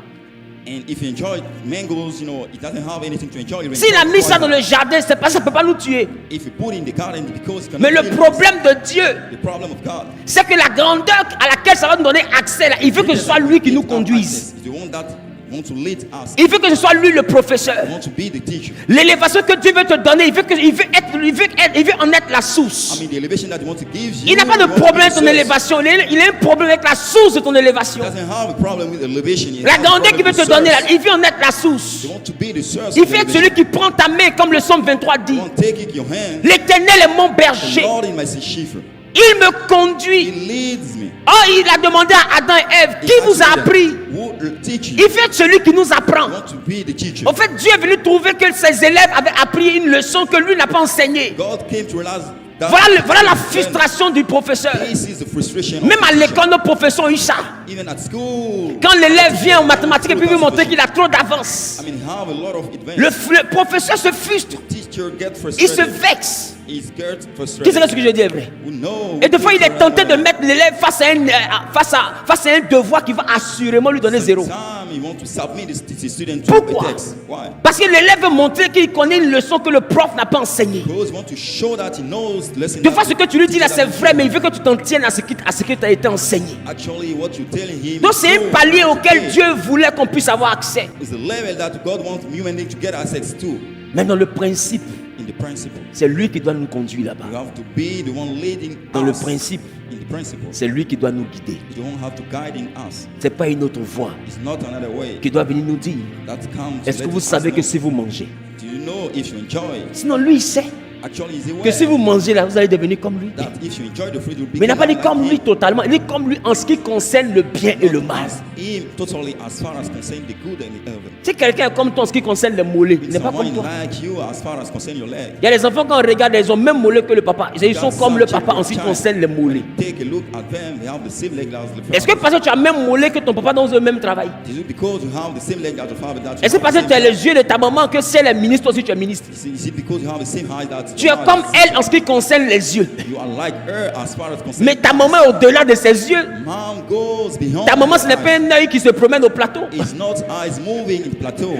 And if you enjoy mangoes, you know, it doesn't have anything to enjoy.
S'il a mis ça dans le jardin, c'est pas ça peut pas nous tuer.
If you put it in the garden, because
Mais le problème de Dieu,
the problem of God,
c'est que la grandeur à laquelle ça va nous donner accès, là, il veut que ce soit lui qui nous conduise.
the one that wants to lead us,
Il veut que ce soit lui le professeur.
want to be the teacher.
L'élévation que Dieu veut te donner, il veut en être la source.
I mean, the elevation that he wants to give you.
Il n'a pas de problème avec ton élévation. Il a un problème avec la source de ton élévation.
Doesn't have a problem with elevation. He
La
has a
grandeur
problem
qu'il veut
with
te donner, là,
source.
il veut en être la source.
They want to be the source.
Il
of
veut être
elevation.
celui qui prend ta main, comme le psaume 23 dit.
Don't take it your hand.
L'Éternel est mon
The
berger.
Lord is my shepherd.
Il me
He
conduit.
leads me.
Oh, il a demandé à Adam et Ève,
He
qui vous a
asked them,
appris?
who will teach you?
Il veut être celui qui nous apprend.
Want to be the teacher.
En fait, Dieu est venu trouver que ses élèves avaient appris une leçon que lui n'a pas enseignée.
God came to realize that.
Voilà la frustration du professeur.
This is the frustration. of
Même
the
à
teacher.
l'école, nos professeurs ont eu ça.
Even at school.
Quand l'élève vient en mathématiques et puis veut montrer qu'il a trop d'avance,
I mean, have a lot of advance.
le professeur se frustre.
Teacher get
Il se
frustrated.
vexe.
He's get
Qui
frustrated.
sait ce que je dis est vrai?
Who knows?
Et des fois, il est tenté de mettre l'élève face à un devoir qui va assurément lui donner zéro.
Sometimes he wants to submit his student to
Pourquoi?
a text. Why?
Parce que l'élève veut montrer qu'il connaît une leçon que le prof n'a pas enseignée.
Because he wants to show that he knows the lesson.
Des fois,
that
ce que tu lui dis là,
teacher
c'est
doesn't
vrai,
show.
mais il veut que tu t'en tiennes à ce qui t'a été enseigné.
Actually, what you're telling him.
Donc, c'est un
is
palier auquel
okay.
Dieu voulait qu'on puisse avoir accès.
It's the level that God wants human being to get access to.
Mais dans le principe,
In the principle,
c'est lui qui doit nous conduire là-bas.
you have to be the one leading
Dans le
us.
principe,
In the principle,
c'est lui qui doit nous guider.
you don't have to guiding us.
C'est pas une autre voie
It's not another way
qui doit venir nous dire.
that comes. to
Est-ce que
let
vous
us
savez
know.
que si vous mangez,
Do you know if you enjoy it?
sinon lui il sait
Actually, is
que si vous mangez là, vous allez devenir comme lui.
that if you enjoy the fruit, you'll
Mais il n'a pas dit
become
comme
like
lui
him.
totalement, il dit comme lui en ce qui concerne le bien et le mal.
As him totally as far as concern the good and the evil.
Si quelqu'un est comme toi en ce qui concerne les mollets, il n'est pas comme
Someone
toi.
like you as far as concern your leg.
Il y a des enfants quand on regarde, ils ont même mollets que le papa. Ils sont
That's
comme le
some
papa en ce qui
child.
concerne les mollets.
Take a look at them. They have the same leg as the
Est-ce que
father.
parce que tu as même mollet que ton papa dans le même travail?
Is it because you have the same leg as your father that you
Est-ce que
have
parce
the
que tu as
same
les yeux de ta maman que si elle est ministre, toi aussi tu es ministre?
Is it because you have the same height that
Tu es
your
comme
mother
elle en ce qui concerne les yeux.
is? You are like her as far as concern.
Mais ta maman est au-delà de ses yeux.
Mom goes beyond.
Ta maman, ce n'est
her
pas
eyes.
un œil qui se promène au plateau.
It's not eyes moving in plateau.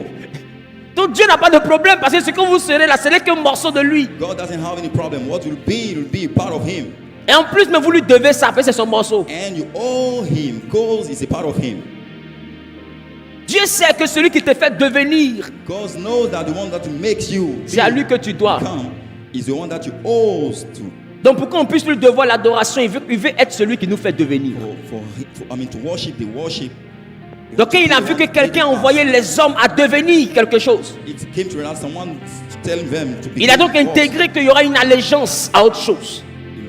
Donc Dieu n'a pas de problème parce que ce que vous serez là, ce n'est qu'un morceau de lui.
God doesn't have any problem. What will be part of him.
Et en plus, mais vous lui devez ça, parce que c'est son morceau.
And you owe him because it's a part of him.
Dieu sait que celui qui te fait devenir,
God knows that the one that makes you
c'est à lui que tu dois.
become is the one that you owe to.
Donc pour qu'on puisse lui devoir l'adoration, il veut être celui qui nous fait devenir.
To worship the worship.
Donc quand il a vu que quelqu'un envoyait les hommes à devenir quelque chose,
It came to realize someone telling them to
il a donc intégré qu'il y aura une allégeance à autre chose.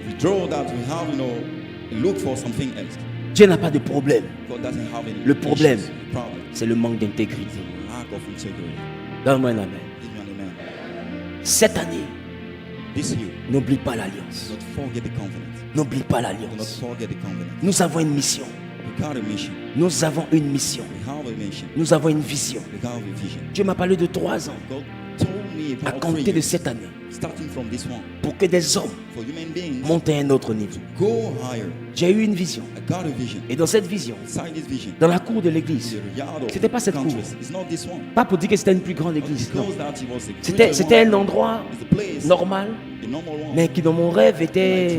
withdraw that we have, look for something else.
Dieu n'a pas de problème.
God doesn't have any
Le problème,
issues. The problem,
c'est le manque d'intégrité.
lack of integrity.
Donne-moi un amen.
Give me an amen.
Cette année,
This year,
n'oublie pas l'alliance.
do not forget the covenant.
N'oublie pas
Do not
l'alliance.
forget the covenant.
Nous avons une mission.
We got a mission.
Nous avons une mission.
We have a mission.
Nous avons une vision.
We have a vision.
Dieu m'a parlé de 3 ans
God told me
à
about 3
compter de
years,
cette année
starting from this one,
pour que des hommes
for human beings
montent à un autre niveau.
go higher.
J'ai eu une vision.
I got a vision.
Et dans cette vision,
Inside this vision,
dans la cour de l'église,
the yard of
c'était pas cette cour.
countries. It's not this one.
Pas pour dire que c'était une plus grande église, non.
Because that it was a
C'était
greater
un
one.
endroit
It's a place,
normal,
the normal one.
mais qui dans mon rêve était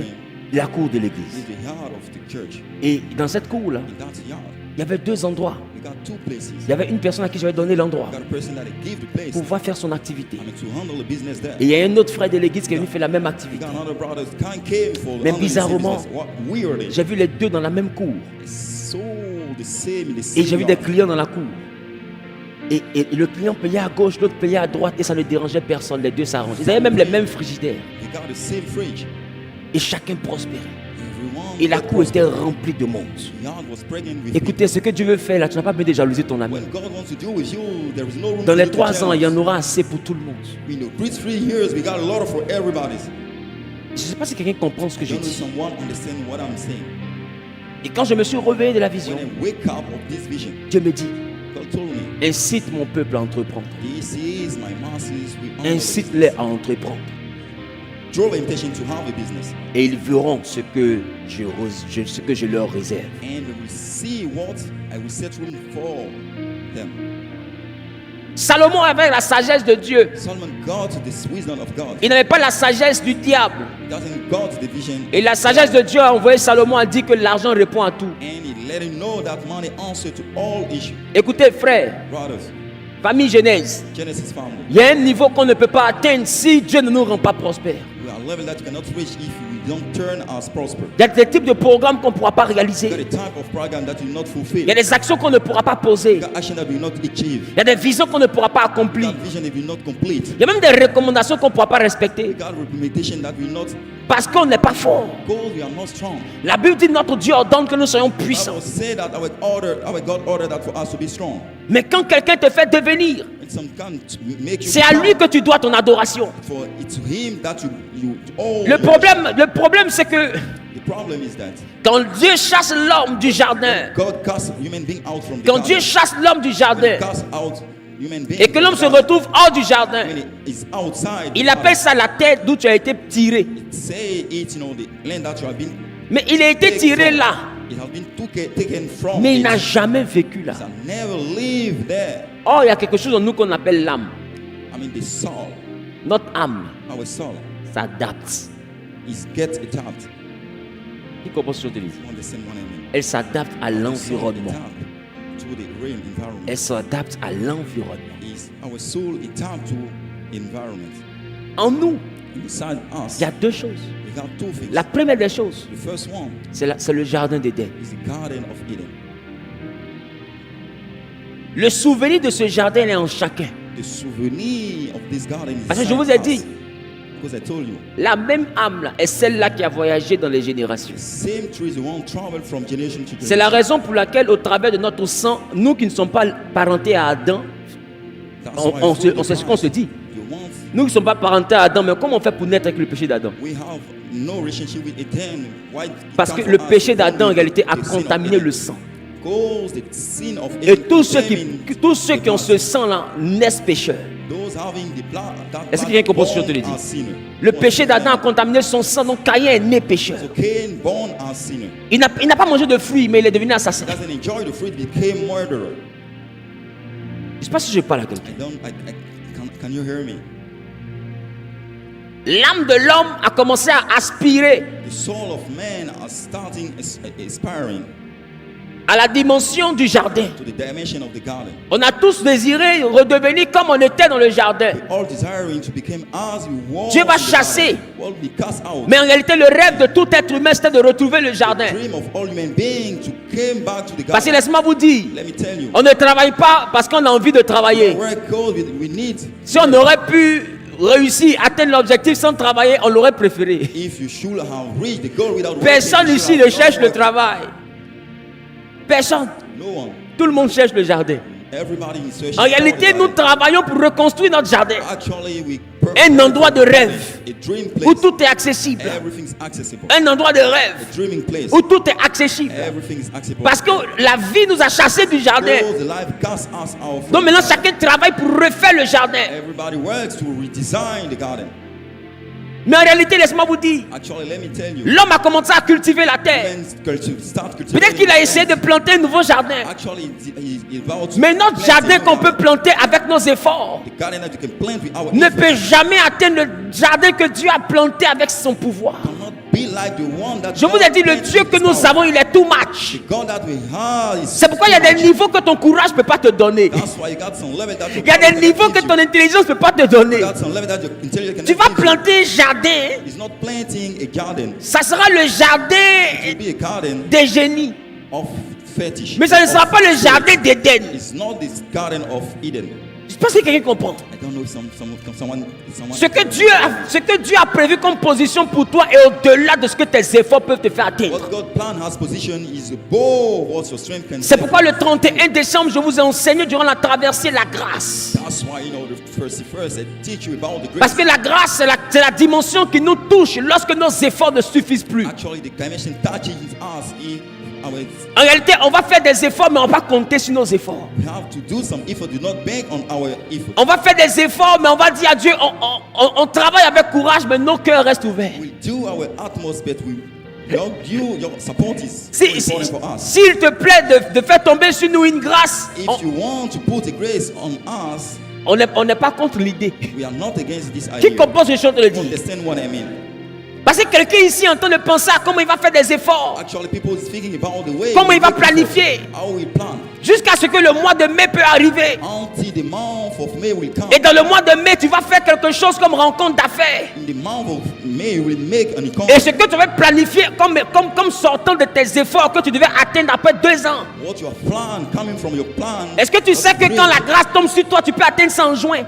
la cour de l'église.
It's the yard of the church.
Et dans cette cour-là,
In that yard,
il y avait 2 endroits.
we got 2 places.
Il y avait une personne à qui j'avais donné l'endroit
We got a person that gave the place
pour pouvoir faire son activité.
to handle the business there.
Et il y a un autre frère de l'église qui est venu faire la même
We
activité.
got another brother that came for
Mais
handling the same
bizarrement,
business. What weird.
J'ai vu les deux dans la même cour.
So the same in the
Et
same
j'ai vu des
yard.
clients dans la cour. Et le client payait à gauche, l'autre payait à droite et ça ne dérangeait personne. Les deux s'arrangent. Ils avaient même les mêmes frigidaires.
We got the same fridge.
Et chacun prospérait.
Everyone
Et la
got
cour était
prosperous.
remplie de monde.
The yard was pregnant with
Écoutez, ce que Dieu veut faire là, tu n'as pas besoin de jalouser ton ami.
people. When God wants to deal with you, there is no room
Dans
for
les
you to
3 ans, il y en
jealous.
aura assez pour tout le monde.
In the 3 years, we got a lot for everybody.
Je ne sais pas si quelqu'un comprend ce que
I
je
don't know if
dis.
someone understand what I'm saying.
Et quand je me suis réveillé de la vision,
When I wake up of this vision,
Dieu me dit,
God told me,
incite mon peuple à entreprendre.
this is my masses. We honor the
Incite-les
business.
à entreprendre.
Draw the intention to have a business.
Et ils verront ce que je leur réserve.
And we will see what I will set room for them.
Salomon avait la sagesse de Dieu.
Solomon got this wisdom of God.
Il n'avait pas la sagesse du diable.
Doesn't got the vision.
Et la sagesse de Dieu a envoyé Salomon a dit que l'argent répond à tout.
And he let him know that money answer to all issues.
Écoutez, frère,
Brothers,
famille Genèse,
Genesis family.
il y a un niveau qu'on ne peut pas atteindre si Dieu ne nous rend pas prospères.
We are a level that you cannot reach if we don't turn us prosper.
Il y a des types de programmes qu'on ne pourra pas réaliser.
You got a type of program that you will not fulfill.
Il y a des actions qu'on ne pourra pas poser.
You got action that you will not achieve.
Il y a des visions qu'on ne pourra pas
You
accomplir.
got vision that you will not complete.
Il y a même des recommandations qu'on ne pourra pas respecter.
You got recommendation that will not
Parce qu'on n'est pas fort.
go. We are not strong.
La Bible dit notre Dieu ordonne que nous soyons
I
puissants.
will say that our God ordered that for us to be strong.
Mais quand quelqu'un te fait devenir,
And some can't make you
c'est à lui
become.
que tu dois ton adoration.
For it's to him that you owe.
Le problème c'est que
The problem is that
quand Dieu chasse l'homme du jardin,
God casts human being out from the
quand Dieu
garden.
chasse l'homme du
When
jardin
he casts out human being
et que l'homme se
from the garden,
retrouve hors du jardin,
when he is outside,
il appelle ça la terre d'où tu as été tiré.
say it, the land that you have been.
Mais il a été tiré là,
It has been taken from.
mais il
it.
n'a jamais vécu là.
It has never lived there.
Or, il y a quelque chose en nous qu'on appelle l'âme.
I mean, the soul,
Notre âme
our soul,
s'adapte.
is get adapted.
Qui comprend ce que je te dis?
You understand what I mean?
Elle s'adapte à
Our soul
l'environnement.
adapt to the real environment.
Elle s'adapte à l'environnement.
Is our soul adapt to environment.
En nous,
Inside us,
il y a deux choses.
we have two things.
La première des choses,
The first one
c'est le jardin d'Éden.
is the Garden of Eden.
Le souvenir de ce jardin est en chacun.
The souvenir of this garden is
Parce que je
inside
vous ai
us.
dit,
Because I told you,
la même âme là est celle-là qui a voyagé dans les générations.
same trees won't travel from generation to generation.
C'est la raison pour laquelle, au travers de notre sang, nous qui ne sommes pas parentés à Adam,
That's
on,
why
on
through
se- on
the
sait ce qu'on se
past,
dit.
you want-
Nous qui ne sommes pas parentés à Adam, mais comment on fait pour naître avec le péché d'Adam?
we have no relationship with Eden. Why it
Parce que
comes
le
from us
péché d'Adam en
only
réalité a
the sin of
contaminé
Eden.
le sang.
Because the sin of
Et
Eden
tous ceux
contamined
qui ont
the
ce
blood.
sang-là naissent pécheurs.
Those having the blood, that
Est-ce que
blood
quelqu'un comprend ce que je te
born
le dis?
as sinner.
Le péché d'Adam a contaminé son sang, donc Caïn est né pécheur.
So Cain born as sinner.
Il n'a pas mangé de fruits, mais il est devenu assassin.
Doesn't enjoy the fruit, became murderer.
Je ne sais pas si je parle à quelqu'un.
Can you hear me?
L'âme de l'homme a commencé à aspirer
The soul of man are starting aspiring
à la dimension du jardin.
to the dimension of the garden.
On a tous désiré redevenir comme on était dans le jardin.
All desiring to become as we walk.
Dieu va
in the
chasser.
garden. Will be cast out.
Mais en réalité, le rêve de tout être humain, c'était de retrouver le jardin.
The dream of all human beings to come back to the
Parce que
garden.
laisse-moi vous dire,
Let me tell you.
on ne travaille pas parce qu'on a envie de travailler.
Work code we need.
Si on aurait pu réussir, atteindre l'objectif sans travailler, on l'aurait préféré.
If you should have reached the goal without
Personne
working, you
ici
should
ne
have
cherche
not
le
worked.
travail. Personne.
No one.
Tout le monde cherche le jardin.
Everybody is searching
En
for the
réalité, nous
garden.
travaillons pour reconstruire notre jardin.
Actually, we
Un endroit de rêve
a dream
où
place.
tout est accessible.
Everything's accessible.
Un endroit de
A
rêve
dreaming place.
où tout est accessible.
Everything's accessible.
Parce que la vie nous a chassés du jardin.
Because the life casts us out from
Donc maintenant,
the garden.
chacun travaille pour refaire le jardin.
Everybody works to redesign the garden.
Mais en réalité, laisse-moi vous dire,
Actually, let me tell you.
l'homme a commencé à cultiver la terre.
Start cultivating
Peut-être qu'il a
the
essayé de
land.
planter un nouveau jardin.
Actually, he's about to
Mais notre
plant
jardin
a new
qu'on peut
garden.
planter avec nos efforts
The garden that you can plant with our
ne
effort
peut jamais atteindre le jardin que Dieu a planté avec son pouvoir.
cannot be like the one that
Je vous ai dit, le
God
Dieu que
planted
nous
with power.
avons, il est too much.
The God that we have is
C'est pourquoi il y a
too
des
much.
niveaux que ton courage ne peut pas te donner.
That's why you got some level that your
Il y a
power
des
cannot
niveaux que
teach
ton
you.
intelligence ne peut pas te donner.
You got some level that your intelligence
Tu
cannot
vas
teach you.
planter un jardin,
It's not planting a garden.
ça sera le
It
jardin
will be a garden
des génies.
of fetish.
Mais ça ne sera
of
pas le
spirit.
jardin d'Éden.
It's not this garden of Eden.
Je pense que quelqu'un comprend.
I don't know if someone
Ce que Dieu a prévu comme position pour toi est au-delà de ce que tes efforts peuvent te faire atteindre.
what God plan has position is above what your strength can
C'est
do.
pourquoi le 31 décembre, je vous ai enseigné durant la traversée la grâce.
That's why the first I teach you about the grace.
Parce que la grâce, c'est la dimension qui nous touche lorsque nos efforts ne suffisent plus.
Actually, the dimension touches us in our.
En réalité, on va faire des efforts, mais on va compter sur nos efforts.
We have to do some effort. Do not bank on our effort.
On va faire des efforts, mais on va dire à Dieu, on travaille avec courage, mais nos cœurs restent ouverts.
We do our utmost, but Your support is so important for us.
S'il te plaît de faire tomber sur nous une grâce,
If you want to put a grace on us,
on n'est pas contre l'idée.
we are not against this
Qui
idea.
comprend ce que je te le dis?
Understand what I mean?
Parce que quelqu'un ici est en train de penser à comment il va faire des efforts,
Actually, people is thinking about the way
comment
we
il va
make effort,
planifier,
how we plan,
jusqu'à ce que le mois de mai peut arriver.
until the month of May will come.
Et dans le mois de mai, tu vas faire quelque chose comme rencontre d'affaires.
In the month of May, we will make an
Et
encounter.
ce que tu vas planifier comme sortant de tes efforts que tu devais atteindre après 2 ans.
What you have planned, coming from your plan.
Est-ce que tu sais que quand la grâce tombe sur toi, tu peux atteindre ça en juin?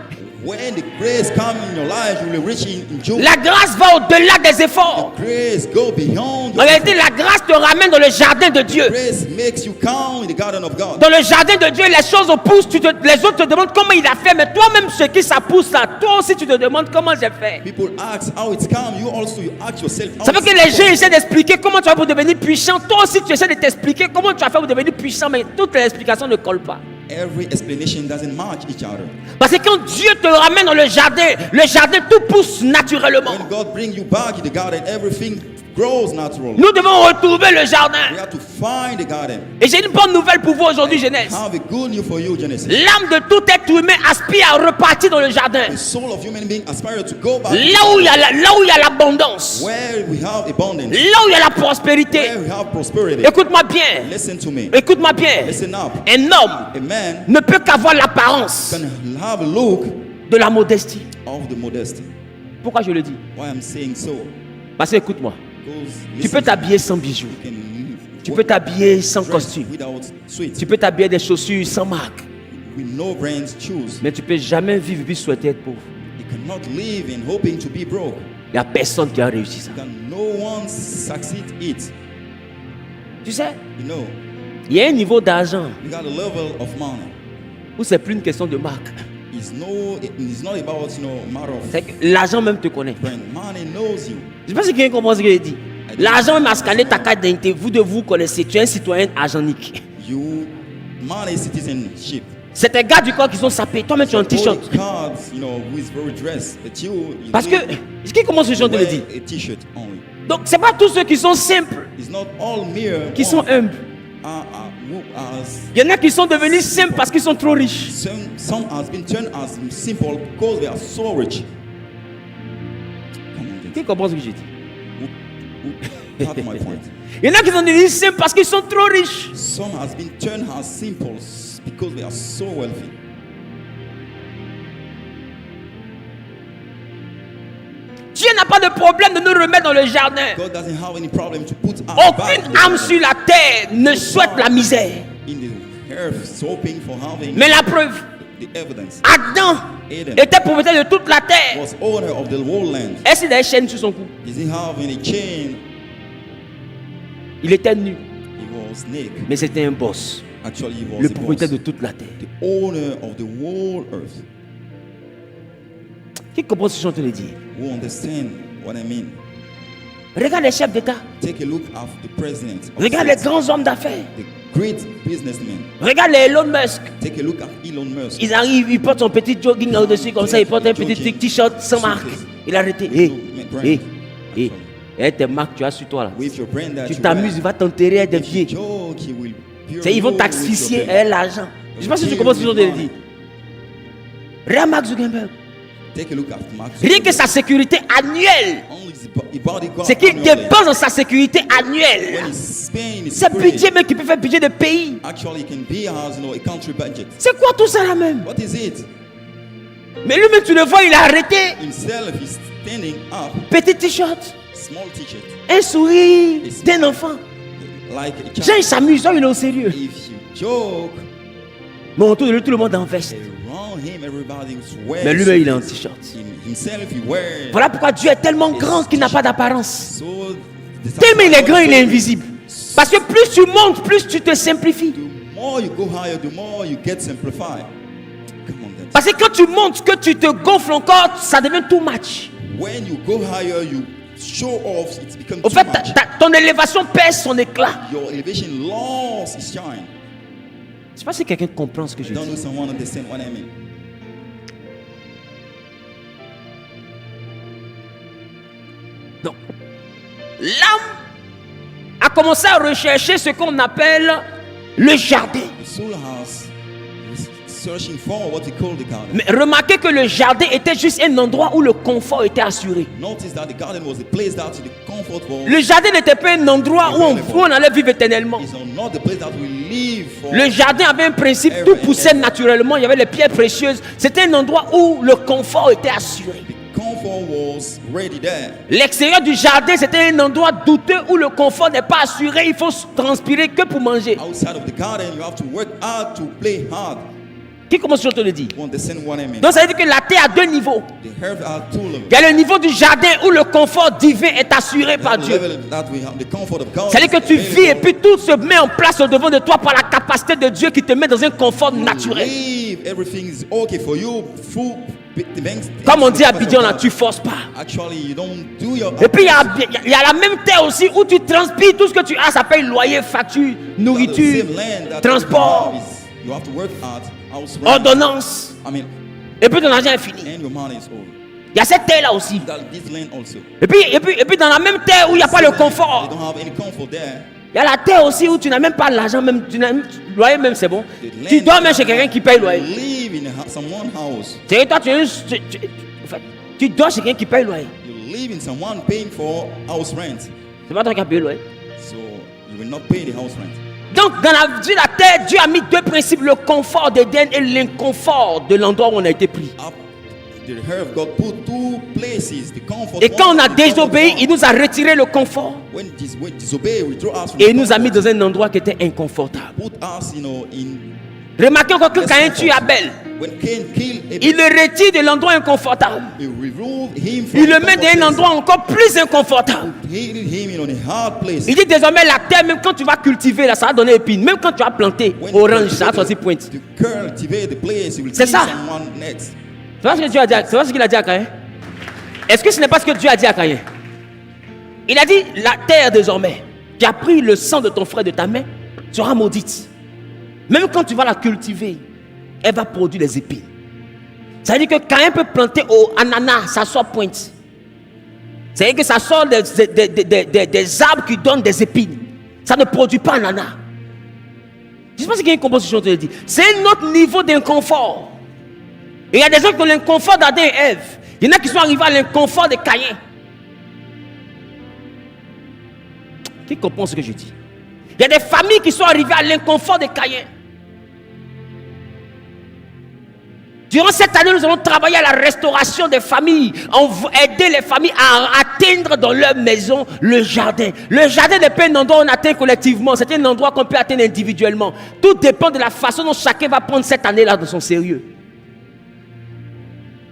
When the grace comes in your life, you will reach in June.
La grâce va au-delà des efforts.
Grace go beyond
En
your
réalité, la grâce te ramène dans le jardin de Dieu.
grace makes you count in the garden of God.
Dans le jardin de Dieu, les choses poussent. Les autres te demandent comment il a fait, mais toi-même, ce qui ça pousse là, toi aussi, tu te demandes comment j'ai fait.
People ask how it's come. You also you ask yourself. How
Ça veut
it's
que les gens
come.
essaient d'expliquer comment tu vas pour devenir puissant. Toi aussi, tu essaies de t'expliquer comment tu vas faire pour devenir puissant, mais toutes les explications ne collent pas.
Every explanation doesn't match each other.
Parce que quand Dieu te ramène dans le jardin tout pousse naturellement.
When God brings you back in the garden, everything grows natural.
Nous devons retrouver le jardin.
We have to find the garden.
Et j'ai une bonne nouvelle pour vous aujourd'hui, jeunesse.
Have a good news for you, Genesis.
L'âme de tout être humain aspire à repartir dans le jardin.
The soul of human being aspire to go back
Là où il y a l'abondance.
where we have abundance,
Là où il y a la prospérité.
where we have prosperity.
Écoute-moi bien.
Listen to me.
Écoute-moi bien.
Listen up.
Un homme
A man
ne peut qu'avoir l'apparence
can have a look
de la modestie.
of the modesty.
Pourquoi je le dis?
Why I'm saying so?
Parce que écoute-moi.
Because
Tu
listen,
peux t'habiller sans bijoux.
you can
Tu peux t'habiller sans
dress
costume.
without sweets,
Tu peux t'habiller des chaussures sans marque.
with no brands shoes.
Mais tu peux jamais vivre et souhaiter être pauvre.
You cannot live in hoping to be broke.
Il n'y a personne qui a réussi ça.
Can no one succeed it?
Tu sais,
You know,
il y a un niveau d'argent
you got a level of money.
où c'est plus une question de marque.
It's not about matter of
C'est que l'argent même te connaît.
brand. Money knows you.
Je ne sais pas si quelqu'un comprend ce que je dis. L'argent même a scanné ta carte d'identité. Vous connaissez. Tu es un citoyen argentique.
Money is citizenship.
C'est tes gars du corps qui sont sapés. Toi-même, tu as un
All
t-shirt.
the cards, who is very dressed, but you
Parce que, qui commence ce genre de le
wear
dire?
a t-shirt only.
Donc, c'est pas tous ceux qui sont simples
It's not all mere
qui sont humbles.
who are
Il y en a qui sont devenus simples parce qu'ils sont trop riches.
some has been turned as simple because they are so rich. Come on,
Qui comprend ce que j'ai dit?
that's my point.
Il y en a qui sont devenus simples parce qu'ils sont trop riches.
Some has been turned as simple because they are so wealthy.
Dieu n'a pas de problème de nous remettre dans le jardin.
God doesn't have any problem to put us back
Aucune âme sur la terre ne souhaite la misère.
in the earth, hoping for having
Mais la preuve,
the evidence.
Adam était propriétaire de toute la terre.
Was owner of the whole land.
Est-ce qu'il a une chaîne sur son cou?
Does he have any chain?
Il était nu,
He was naked.
mais c'était un boss.
Actually, he was
Le
a
propriétaire
boss,
de toute la terre.
the owner of the whole earth.
Qui comprend ce que je te le dire?
Who understand what I mean?
Regarde les chefs d'État.
Take a look at the president. of
Regarde les
states,
grands hommes d'affaires.
the great businessmen.
Regarde les Elon Musk.
Take a look at Elon Musk.
Ils arrivent, ils portent son petit jogging au-dessus comme ça. Ils portent un petit t-shirt sans marque. Il a arrêté. Tes marques tu as sur toi là.
With your brand that
Tu
you
t'amuses, il
wear.
va t'enterrer des
If you
pieds.
joke, he will
Ils vont
purify
t'asphyxier
with your brand.
l'argent. Je ne sais pas si tu commences ce que je te dire. Regarde Mark Zuckerberg.
Take a look at Mark
Rien que sa sécurité annuelle.
Only his body count
C'est qu'il
annually.
dépense dans sa sécurité
When
annuelle.
he spend his
C'est
security,
budget même qui peut faire budget de pays.
actually it can be as a country budget.
C'est quoi tout ça là même?
What is it?
Mais lui-même tu le vois, il a arrêté.
Himself is standing up,
Petit t-shirt,
small t-shirt,
un sourire d'un enfant.
like a
Jean
child.
il s'amuse, il est au sérieux.
If you joke,
Mais autour de lui, tout le monde est en veste.
around him everybody is wearing.
Mais lui-même il est en t-shirt.
Himself he wears.
Voilà pourquoi Dieu est tellement grand qu'il n'a pas d'apparence.
So the
Tellement il est grand, il est invisible. Parce que plus tu montes, plus tu te simplifies.
The more you go higher, the more you get simplified. Come on, then.
Parce que quand tu montes, que tu te gonfles encore, ça devient too much.
When you go higher, you show off. It becomes
Au
too
fait,
much.
ton élévation perd son éclat.
Your elevation lost its shine.
Je ne sais pas si quelqu'un comprend ce que je
I don't
dis.
know someone understand what I mean.
Donc, l'âme commencé à rechercher ce qu'on appelle le jardin.
The soul has searching for what we call the garden.
Mais remarquez que le jardin était juste un endroit où le confort était assuré.
Notice that the garden was the place that the comfort was.
Le jardin n'était pas un endroit où on allait vivre éternellement.
It's not the place that we live for.
Le jardin avait un principe, tout poussait naturellement, il y avait les pierres précieuses. C'était un endroit où le confort était assuré.
The comfort was ready there.
L'extérieur du jardin, c'était un endroit douteux où le confort n'est pas assuré. Il faut transpirer que pour manger.
Outside of the garden, you have to work hard to play hard.
Qui commence à te le dire?
One descend, one amen.
Donc ça veut dire que la terre a deux niveaux.
The earth are two levels.
Il y a le niveau du jardin où le confort divin est assuré par
The
Dieu.
level that we have, the comfort of God.
C'est-à-dire que tu vis et puis tout se met en place au devant de toi par la capacité de Dieu qui te met dans un confort naturel.
Live, everything is okay for you.
Comme on dit à Abidjan, là, tu forces pas.
Actually, you don't do your.
Et puis il y a la même terre aussi où tu transpires tout ce que tu as, ça paye loyer, facture, nourriture, transport,
You have to work hard.
ordonnance.
I mean,
Et puis ton argent est fini.
and your money is over.
Il y a cette terre là aussi.
This land also.
Et puis dans la même terre où il n'y a pas le confort,
You don't have any comfort there.
il y a la terre aussi où tu n'as même pas l'argent, même loyer même c'est bon. Tu dors même chez quelqu'un qui paye loyer.
You live in someone's house.
C'est toi tu dors chez quelqu'un qui paye loyer.
You live in someone paying for house rent.
C'est pas toi qui as payé loyer.
So you will not pay the house rent.
Donc dans la vie de la terre, Dieu a mis deux principes, le confort d'Éden et l'inconfort de l'endroit où on a été pris.
The earth, God put two places, the comfort.
Et quand on a désobéi, il nous a retiré le confort.
When disobey, we throw us from
Et il nous a mis dans un endroit qui était inconfortable.
put us, in.
Remarquez encore que Caïn tue Abel.
When Cain killed Abel,
Il le retire de l'endroit inconfortable.
he removed him from
Il le
the
met
comfort
dans un
place.
endroit encore plus inconfortable.
He hid him in a hard place.
Il dit désormais la terre, même quand tu vas cultiver, là, ça va donner épines. Même quand tu vas planter
When
orange, ça va sortir pointe.
to cultivate the place, he will
C'est
kill
ça.
someone next.
Tu vois ce que Dieu a dit, tu vois ce qu'il a dit à Caïn? Est-ce que ce n'est pas ce que Dieu a dit à Caïn? Il a dit, la terre désormais, qui a pris le sang de ton frère de ta main, sera maudite. Même quand tu vas la cultiver, elle va produire des épines. Ça veut dire que Caïn peut planter au ananas, ça sort pointe. Ça veut dire que ça sort des arbres qui donnent des épines. Ça ne produit pas ananas. Je ne sais pas si il y a une composition, je te le dis. C'est un autre niveau d'inconfort. Et il y a des gens qui ont l'inconfort d'Adam et Ève. Il y en a qui sont arrivés à l'inconfort de Caïn. Qui comprend ce que je dis? Il y a des familles qui sont arrivées à l'inconfort de Caïn. Durant cette année, nous allons travailler à la restauration des familles, aider les familles à atteindre dans leur maison le jardin. Le jardin n'est pas un endroit où on atteint collectivement, c'est un endroit qu'on peut atteindre individuellement. Tout dépend de la façon dont chacun va prendre cette année-là de son sérieux.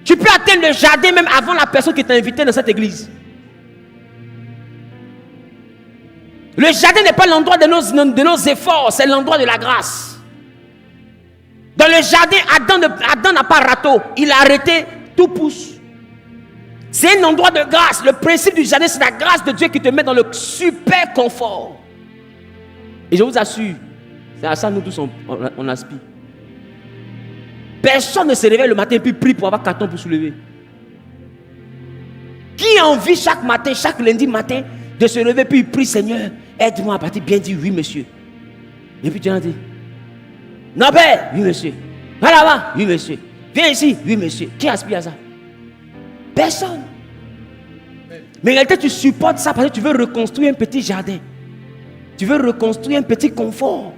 Tu peux atteindre le jardin même avant la personne qui t'a invité dans cette église. Le jardin n'est pas l'endroit de nos efforts, c'est l'endroit de la grâce. Dans le jardin, Adam n'a pas râteau. Il a arrêté, tout pousse. C'est un endroit de grâce. Le principe du jardin, c'est la grâce de Dieu qui te met dans le super confort. Et je vous assure, c'est à ça nous tous on aspire. Personne ne se réveille le matin et puis prie pour avoir carton pour soulever. Qui a envie chaque matin, chaque lundi matin, de se lever puis prie, Seigneur, aide-moi à partir bien dire oui monsieur. Et puis tu as dit, non père, oui monsieur. Va là-bas, oui monsieur. Viens ici, oui monsieur. Qui aspire à ça? Personne. Mais en réalité tu supportes ça parce que tu veux reconstruire un petit jardin. Tu veux reconstruire un petit confort.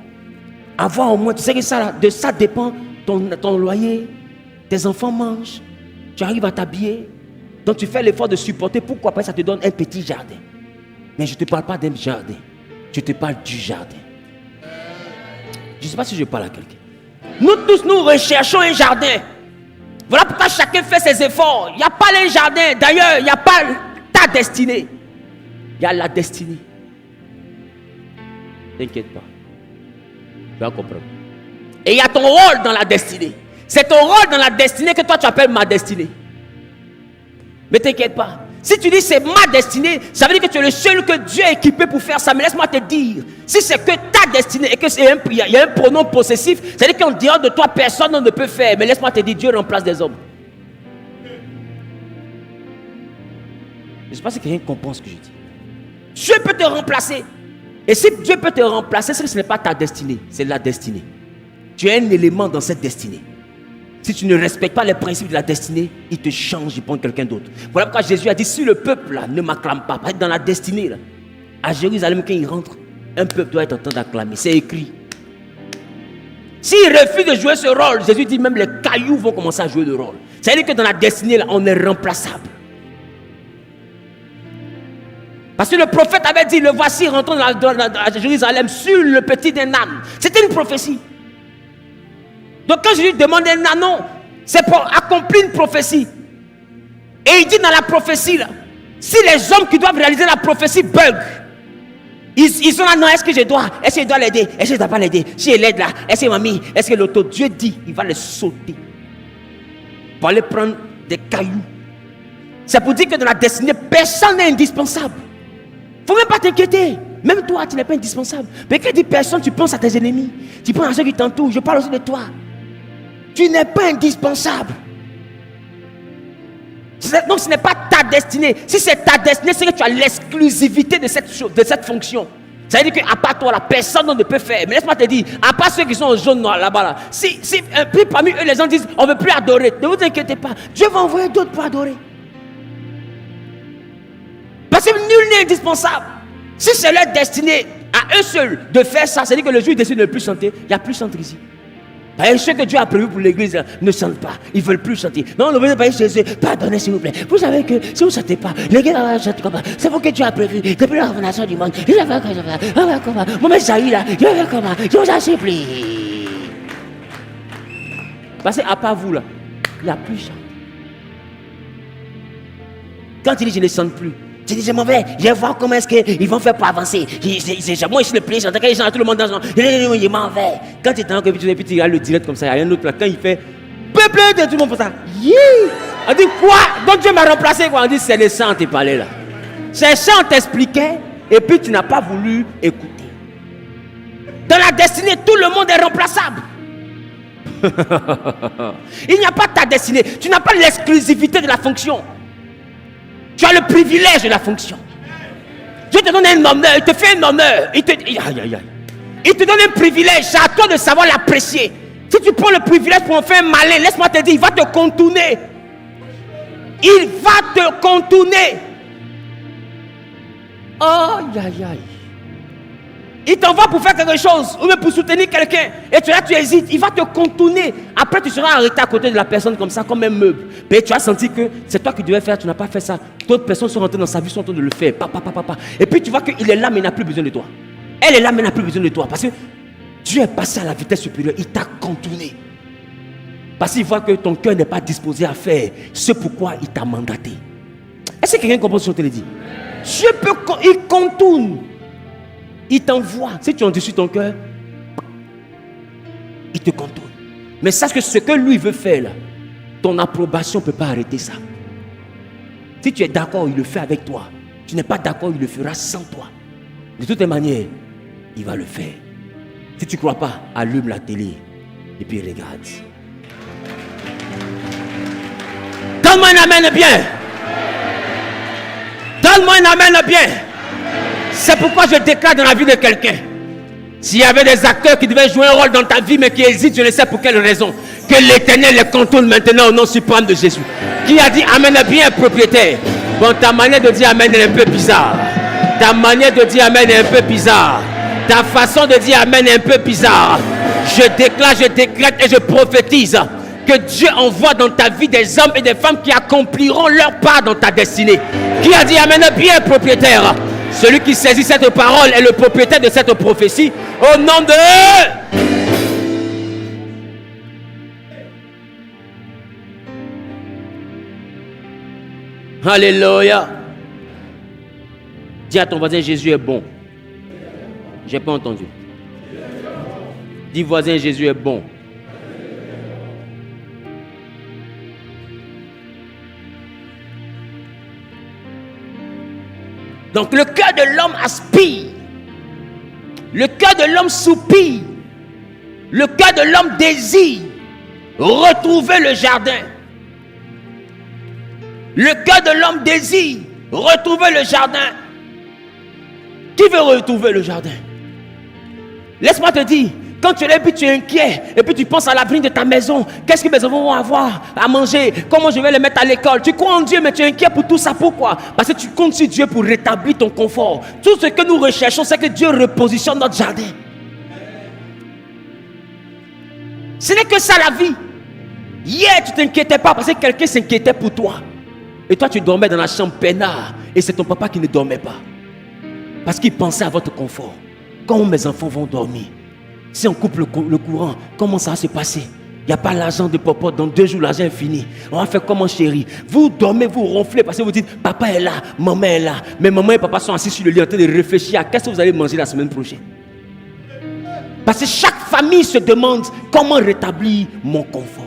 Avoir au moins, tu sais que ça, de ça dépend ton loyer, tes enfants mangent, tu arrives à t'habiller. Donc tu fais l'effort de supporter. Pourquoi pas ça te donne un petit jardin? Mais je ne te parle pas d'un jardin. Je te parle du jardin. Je ne sais pas si je parle à quelqu'un. Nous tous, nous recherchons un jardin. Voilà pourquoi chacun fait ses efforts. Il n'y a pas le jardin. D'ailleurs, il n'y a pas ta destinée. Il y a la destinée. T'inquiète pas. Tu vas comprendre. Et il y a ton rôle dans la destinée. C'est ton rôle dans la destinée que toi tu appelles ma destinée. Mais t'inquiète pas. Si tu dis c'est ma destinée, ça veut dire que tu es le seul que Dieu a équipé pour faire ça. Mais laisse-moi te dire, si c'est que ta destinée et qu'il y a un pronom possessif, ça veut dire qu'en dehors de toi, personne ne peut faire. Mais laisse-moi te dire, Dieu remplace des hommes. Je ne sais pas si quelqu'un comprend ce que je dis. Dieu peut te remplacer. Et si Dieu peut te remplacer, c'est que ce n'est pas ta destinée, c'est la destinée. Tu es un élément dans cette destinée. Si tu ne respectes pas les principes de la destinée, il te change, il prend quelqu'un d'autre. Voilà pourquoi Jésus a dit, si le peuple là, ne m'acclame pas, parce que dans la destinée, là, à Jérusalem, quand il rentre, un peuple doit être en train d'acclamer. C'est écrit. S'il refuse de jouer ce rôle, Jésus dit même les cailloux vont commencer à jouer le rôle. C'est-à-dire que dans la destinée, là, on est remplaçable. Parce que le prophète avait dit, le voici rentrant à Jérusalem sur le petit d'un âne. C'était une prophétie. Donc quand Jésus demande un âne, c'est pour accomplir une prophétie. Et il dit dans la prophétie, là, si les hommes qui doivent réaliser la prophétie bug, ils sont là, non, est-ce que je dois l'aider? Est-ce que je ne dois pas l'aider? Si elle l'aide là, est-ce que mamie, est-ce que l'auto? Dieu dit, il va les sauter. Pour aller prendre des cailloux. C'est pour dire que dans la destinée, personne n'est indispensable. Il ne faut même pas t'inquiéter. Même toi, tu n'es pas indispensable. Mais quand tu dis personne, tu penses à tes ennemis. Tu penses à ceux qui t'entourent. Je parle aussi de toi. Tu n'es pas indispensable. Donc ce n'est pas ta destinée. Si c'est ta destinée, c'est que tu as l'exclusivité de cette fonction. Ça veut dire qu'à part toi, la personne ne peut faire. Mais laisse-moi te dire, à part ceux qui sont au jaune noir là-bas, là, si puis parmi eux, les gens disent, on ne veut plus adorer. Ne vous inquiétez pas. Dieu va envoyer d'autres pour adorer. Parce que nul n'est indispensable. Si c'est leur destinée à eux seuls de faire ça, c'est-à-dire que le jour où ils décident de ne plus chanter, il n'y a plus chanter ici. Et ceux que Dieu a prévu pour l'église ne chantent pas. Ils ne veulent plus chanter. Non, ne venez pas Jésus. Pardonnez s'il vous plaît. Vous savez que si vous ne chantez pas, l'église va chanter comme ça. C'est vous que Dieu a prévu. Depuis la fondation du monde. Il a fait comme ça. Mon messager là, il a fait comment? Je vous en supplie. Parce qu'à part vous là, il n'y a plus chant. Quand il dit je ne chante plus, tu dis je m'en vais, je vais voir comment est-ce qu'ils vont faire pour avancer. Moi je suis le plus chanteur, quand ils chantent tout le monde dans son... Je m'en vais. Quand tu es dans le puis tu regardes le direct comme ça, il y a un autre là, quand il fait peuple de tout le monde pour ça. On dit quoi? Donc Dieu m'a remplacé quoi? On dit c'est le sang qui parlait là. C'est le sang t'expliquait et puis tu n'as pas voulu écouter. Dans la destinée, tout le monde est remplaçable. Il n'y a pas ta destinée. Tu n'as pas l'exclusivité de la fonction. Tu as le privilège de la fonction. Dieu te donne un honneur, il te fait un honneur. Il te donne un privilège. C'est à toi de savoir l'apprécier. Si tu prends le privilège pour en faire un malin, laisse-moi te dire, il va te contourner. Il va te contourner. Il t'envoie pour faire quelque chose, ou même pour soutenir quelqu'un, et tu hésites, il va te contourner. Après, tu seras arrêté à côté de la personne comme ça, comme un meuble. Mais tu as senti que c'est toi qui devais faire, tu n'as pas fait ça. D'autres personnes sont rentrées dans sa vie, sont en train de le faire. Et puis tu vois qu'il est là, mais il n'a plus besoin de toi. Elle est là, mais il n'a plus besoin de toi. Parce que Dieu est passé à la vitesse supérieure, il t'a contourné. Parce qu'il voit que ton cœur n'est pas disposé à faire ce pourquoi il t'a mandaté. Est-ce que quelqu'un comprend ce que je te dis? Dieu peut, il contourne. Il t'envoie. Si tu en dessus ton cœur, il te contourne. Mais sache que ce que lui veut faire là, ton approbation ne peut pas arrêter ça. Si tu es d'accord, il le fait avec toi. Tu n'es pas d'accord, il le fera sans toi. De toutes les manières, il va le faire. Si tu ne crois pas, allume la télé et puis regarde. Donne-moi un amen bien. Donne-moi un amen bien. C'est pourquoi je déclare dans la vie de quelqu'un. S'il y avait des acteurs qui devaient jouer un rôle dans ta vie mais qui hésitent, je ne sais pour quelle raison, que l'Éternel les contourne maintenant au nom suprême de Jésus. Qui a dit amen bien propriétaire? Bon, ta manière de dire amen est un peu bizarre. Ta manière de dire amen est un peu bizarre. Ta façon de dire amen est un peu bizarre. Je déclare, je décrète et je prophétise que Dieu envoie dans ta vie des hommes et des femmes qui accompliront leur part dans ta destinée. Qui a dit amen bien propriétaire? Celui qui saisit cette parole est le propriétaire de cette prophétie. Au nom de... Alléluia. Dis à ton voisin, Jésus est bon. J'ai pas entendu. Dis voisin, Jésus est bon. Donc le cœur de l'homme aspire. Le cœur de l'homme soupire. Le cœur de l'homme désire retrouver le jardin. Le cœur de l'homme désire retrouver le jardin. Qui veut retrouver le jardin? Laisse-moi te dire, quand tu es là et puis tu es inquiet, et puis tu penses à l'avenir de ta maison, qu'est-ce que mes enfants vont avoir à manger? Comment je vais les mettre à l'école? Tu crois en Dieu, mais tu es inquiet pour tout ça. Pourquoi? Parce que tu comptes sur Dieu pour rétablir ton confort. Tout ce que nous recherchons, c'est que Dieu repositionne notre jardin. Ce n'est que ça la vie. Hier, tu ne t'inquiétais pas parce que quelqu'un s'inquiétait pour toi. Et toi, tu dormais dans la chambre peinard. Et c'est ton papa qui ne dormait pas. Parce qu'il pensait à votre confort. Comment mes enfants vont dormir? Si on coupe le courant, comment ça va se passer? Il n'y a pas l'argent de papa. Dans 2 jours, l'argent est fini. On va faire comment, chérie? Vous dormez, vous ronflez parce que vous dites, papa est là, maman est là. Mais maman et papa sont assis sur le lit en train de réfléchir à qu'est-ce que vous allez manger la semaine prochaine. Parce que chaque famille se demande comment rétablir mon confort.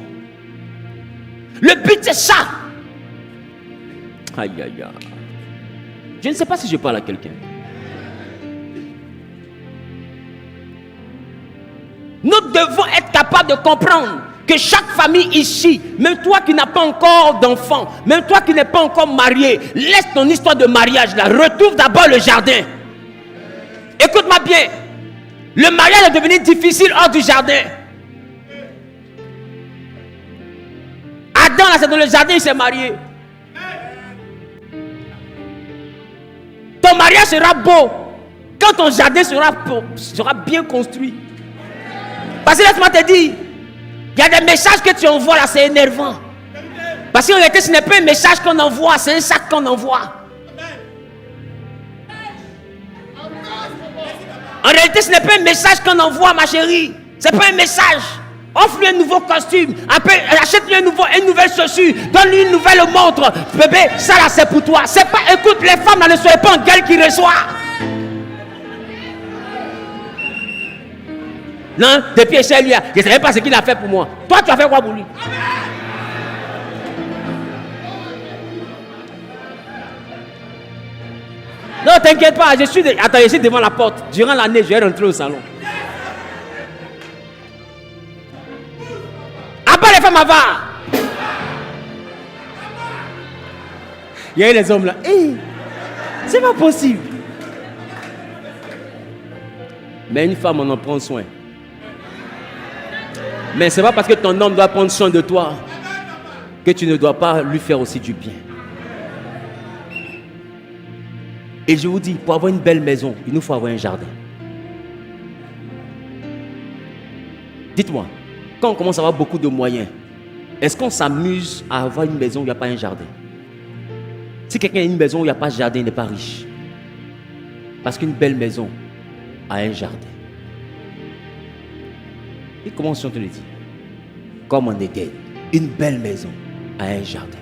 Le but c'est ça. Aïe aïe aïe. Je ne sais pas si je parle à quelqu'un. Nous devons être capables de comprendre que chaque famille ici, même toi qui n'as pas encore d'enfant, même toi qui n'es pas encore marié, laisse ton histoire de mariage là, retrouve d'abord le jardin. Écoute-moi bien, le mariage est devenu difficile hors du jardin. Adam là, c'est dans le jardin, il s'est marié. Ton mariage sera beau quand ton jardin sera bien construit. Parce que laisse-moi te dire, il y a des messages que tu envoies là, c'est énervant. Parce qu'en réalité, ce n'est pas un message qu'on envoie, c'est un sac qu'on envoie. En réalité, ce n'est pas un message qu'on envoie, ma chérie. Ce n'est pas un message. Offre-lui un nouveau costume, achète-lui une nouvelle chaussure, donne-lui une nouvelle montre. Bébé, ça là c'est pour toi. C'est pas, écoute, les femmes là, ne soyez pas en gueule qui reçoit. Non, depuis chez lui, je ne savais pas ce qu'il a fait pour moi. Toi, tu as fait quoi pour lui? Non, t'inquiète pas, je suis devant la porte. Durant l'année, je vais rentrer au salon. Abat les femmes avant. Il y a eu les hommes là. Hey, c'est pas possible. Mais une femme, on en prend soin. Mais c'est pas parce que ton homme doit prendre soin de toi que tu ne dois pas lui faire aussi du bien. Et je vous dis, pour avoir une belle maison, il nous faut avoir un jardin. Dites-moi, quand on commence à avoir beaucoup de moyens, est-ce qu'on s'amuse à avoir une maison où il n'y a pas un jardin? Si quelqu'un a une maison où il n'y a pas de jardin, il n'est pas riche. Parce qu'une belle maison a un jardin. Et comment si on te le dit? Comme en Éden, une belle maison a un jardin.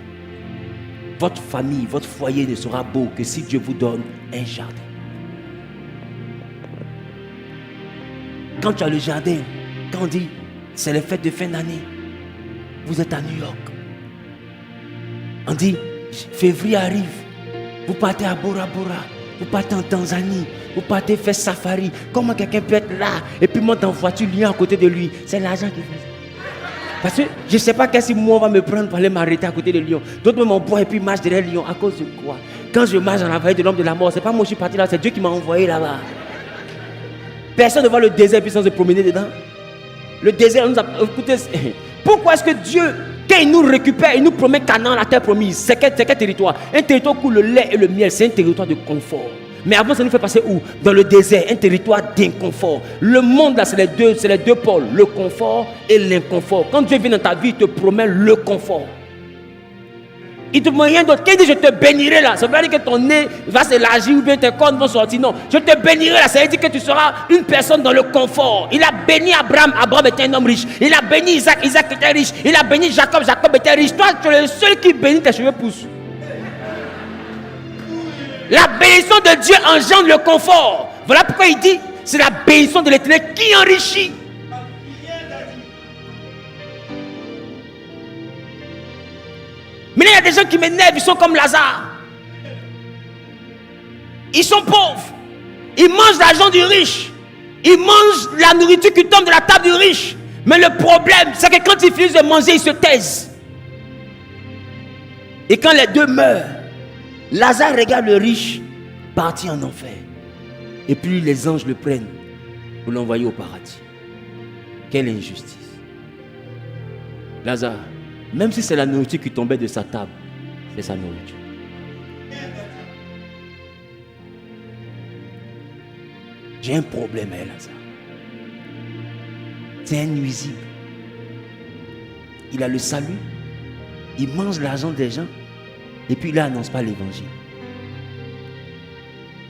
Votre famille, votre foyer ne sera beau que si Dieu vous donne un jardin. Quand tu as le jardin, quand on dit c'est les fêtes de fin d'année, vous êtes à New York. On dit février arrive, vous partez à Bora Bora, vous partez en Tanzanie, vous partez faire safari. Comment quelqu'un peut être là et puis monte en voiture, lion à côté de lui? C'est l'argent qui fait ça. Parce que je ne sais pas qu'est-ce que moi va me prendre pour aller m'arrêter à côté de lion. D'autres me boivent et puis marchent derrière lion. À cause de quoi? Quand je marche dans la vallée de l'homme de la mort, c'est pas moi qui suis parti là, c'est Dieu qui m'a envoyé là-bas. Personne ne voit le désert puis sans se promener dedans. Le désert nous a... Écoutez, pourquoi est-ce que Dieu, quand il nous récupère, il nous promet Canaan, la terre promise? C'est quel territoire? Un territoire où le lait et le miel, c'est un territoire de confort. Mais avant, ça nous fait passer où? Dans le désert, un territoire d'inconfort. Le monde là, c'est les deux pôles, le confort et l'inconfort. Quand Dieu vient dans ta vie, il te promet le confort. Il te promet rien d'autre. Quand il dit je te bénirai là, ça veut pas dire que ton nez va s'élargir ou bien tes cornes vont sortir. Non, je te bénirai là, ça veut dire que tu seras une personne dans le confort. Il a béni Abraham, Abraham était un homme riche. Il a béni Isaac, Isaac était riche. Il a béni Jacob, Jacob était riche. Toi, tu es le seul qui bénit, tes cheveux poussent. La bénédiction de Dieu engendre le confort. Voilà pourquoi il dit, c'est la bénédiction de l'Éternel qui enrichit. Mais il y a des gens qui m'énervent, ils sont comme Lazare. Ils sont pauvres. Ils mangent l'argent du riche. Ils mangent la nourriture qui tombe de la table du riche. Mais le problème, c'est que quand ils finissent de manger, ils se taisent. Et quand les deux meurent, Lazare regarde le riche parti en enfer.
Et puis les anges le prennent pour l'envoyer au paradis. Quelle injustice. Lazare, même si c'est la nourriture qui tombait de sa table, c'est sa nourriture. J'ai un problème avec Lazare. C'est un nuisible. Il a le salut. Il mange l'argent des gens. Et puis il n'annonce pas l'évangile.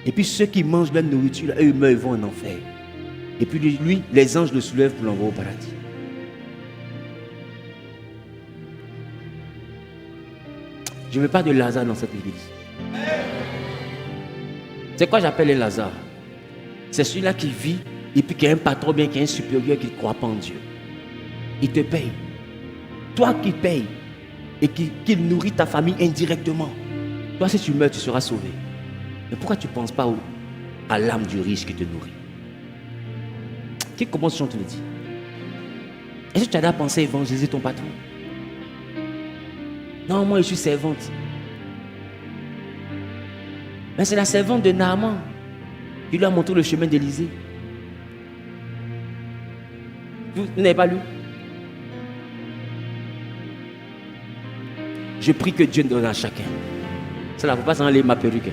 Et puis ceux qui mangent leur nourriture, eux, ils vont en enfer. Et puis lui, les anges le soulèvent pour l'envoyer au paradis. Je ne veux pas de Lazare dans cette église. C'est quoi j'appelle un Lazare? C'est celui-là qui vit et puis qui a un patron bien, qui a un supérieur qui ne croit pas en Dieu. Il te paye. Toi qui payes et qui nourrit ta famille indirectement. Toi, si tu meurs, tu seras sauvé. Mais pourquoi tu ne penses pas à l'âme du riche qui te nourrit? Qui commence ce chant te le dit? Est-ce que tu as déjà pensé à évangéliser ton patron? Non, moi je suis servante. Mais c'est la servante de Naaman qui lui a montré le chemin d'Élysée. Vous n'avez pas lu? Je prie que Dieu donne à chacun. Ça ne faut pas s'en aller ma perruque.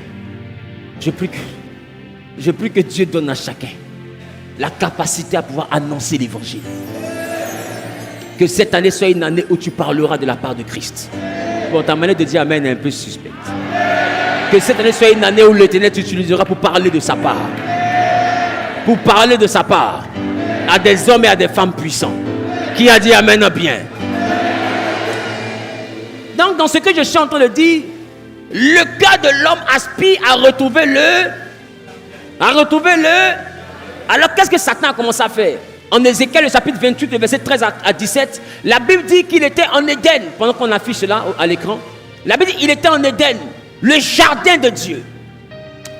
Je prie que Dieu donne à chacun la capacité à pouvoir annoncer l'évangile. Que cette année soit une année où tu parleras de la part de Christ. Bon, ta manière de dire amen est un peu suspecte. Que cette année soit une année où l'Éternel t'utilisera pour parler de sa part. Pour parler de sa part à des hommes et à des femmes puissants. Qui a dit amen bien? Donc, dans ce que je suis en train de dire, le cœur de l'homme aspire à retrouver le. Alors, qu'est-ce que Satan a commencé à faire? En Ézéchiel, le chapitre 28, le verset 13 à 17, la Bible dit qu'il était en Éden. Pendant qu'on affiche cela à l'écran, la Bible dit qu'il était en Éden, le jardin de Dieu.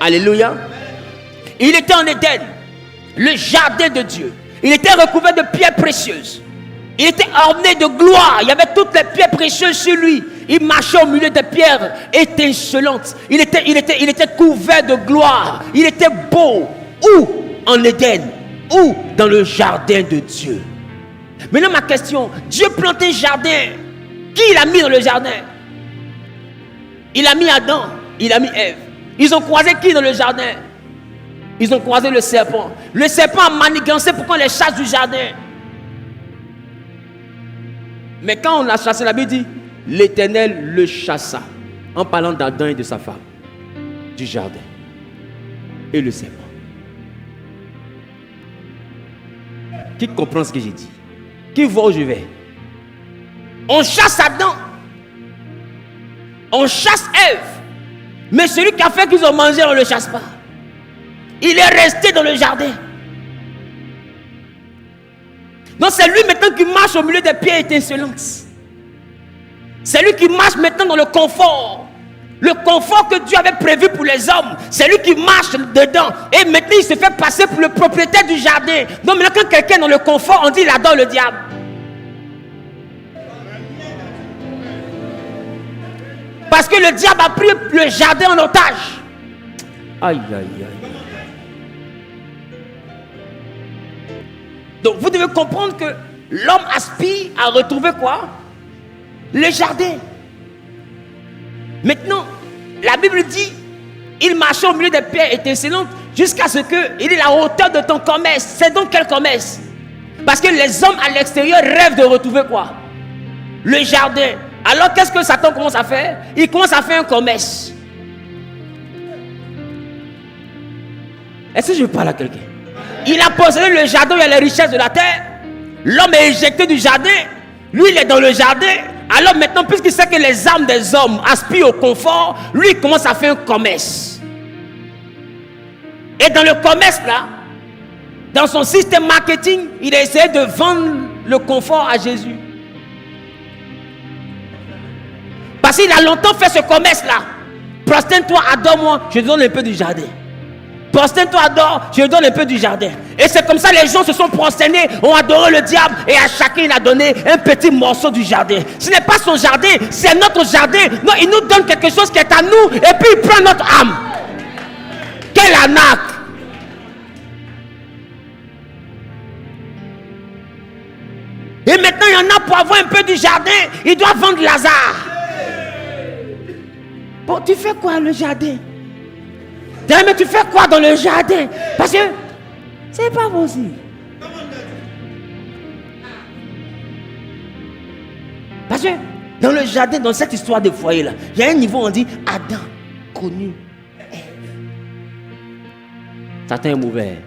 Alléluia. Il était en Éden, le jardin de Dieu. Il était recouvert de pierres précieuses. Il était orné de gloire. Il y avait toutes les pierres précieuses sur lui. Il marchait au milieu des pierres étincelantes. Il était couvert de gloire. Il était beau. Où? En Éden. Où? Dans le jardin de Dieu. Maintenant ma question, Dieu plante un jardin. Qui il a mis dans le jardin? Il a mis Adam, il a mis Ève. Ils ont croisé qui dans le jardin? Ils ont croisé le serpent. Le serpent a manigancé pour qu'on les chasse du jardin. Mais quand on l'a chassé, la Bible dit, l'Éternel le chassa. En parlant d'Adam et de sa femme. Du jardin. Et le serpent. Qui comprend ce que j'ai dit? Qui voit où je vais? On chasse Adam. On chasse Ève. Mais celui qui a fait qu'ils ont mangé, on ne le chasse pas. Il est resté dans le jardin. Donc c'est lui maintenant qui marche au milieu des pierres étincelantes. C'est lui qui marche maintenant dans le confort. Le confort que Dieu avait prévu pour les hommes. C'est lui qui marche dedans. Et maintenant il se fait passer pour le propriétaire du jardin. Donc maintenant quand quelqu'un est dans le confort, on dit il adore le diable. Parce que le diable a pris le jardin en otage. Aïe, aïe, aïe. Donc vous devez comprendre que l'homme aspire à retrouver quoi? Le jardin. Maintenant, la Bible dit, il marchait au milieu des pierres étincelantes jusqu'à ce qu'il ait la hauteur de ton commerce. C'est donc quel commerce? Parce que les hommes à l'extérieur rêvent de retrouver quoi? Le jardin. Alors qu'est-ce que Satan commence à faire? Il commence à faire un commerce. Est-ce que je parle à quelqu'un? Il a possédé le jardin où il y a les richesses de la terre. L'homme est éjecté du jardin. Lui, il est dans le jardin. Alors maintenant, puisqu'il sait que les âmes des hommes aspirent au confort, lui, il commence à faire un commerce. Et dans le commerce là, dans son système marketing, il a essayé de vendre le confort à Jésus. Parce qu'il a longtemps fait ce commerce là. Prosterne-toi, adore-moi, je te donne un peu du jardin. Prosterne-toi, adore, je te donne un peu du jardin. Et c'est comme ça les gens se sont prosternés, ont adoré le diable et à chacun il a donné un petit morceau du jardin. Ce n'est pas son jardin, c'est notre jardin. Non, il nous donne quelque chose qui est à nous et puis il prend notre âme. Quelle arnaque! Maintenant, il y en a pour avoir un peu du jardin, ils doivent vendre Lazare. Bon, tu fais quoi le jardin? Mais tu fais quoi dans le jardin? Parce que c'est pas possible. Parce que dans le jardin, dans cette histoire de foyer là, il y a un niveau où on dit Adam connu Ève. Satan est mauvais.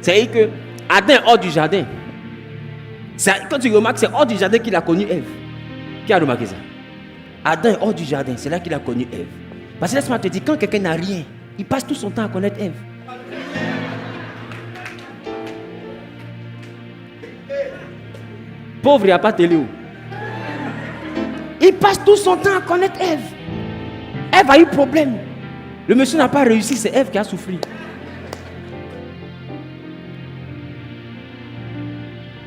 C'est-à-dire que Adam est hors du jardin. Quand tu remarques, c'est hors du jardin qu'il a connu Ève. Qui a remarqué ça? Adam est hors du jardin, c'est là qu'il a connu Ève. Parce que laisse-moi te dire, quand quelqu'un n'a rien, il passe tout son temps à connaître Ève. Pauvre, il n'y a pas de télé. Il passe tout son temps à connaître Ève. Ève a eu problème. Le monsieur n'a pas réussi, c'est Ève qui a souffert.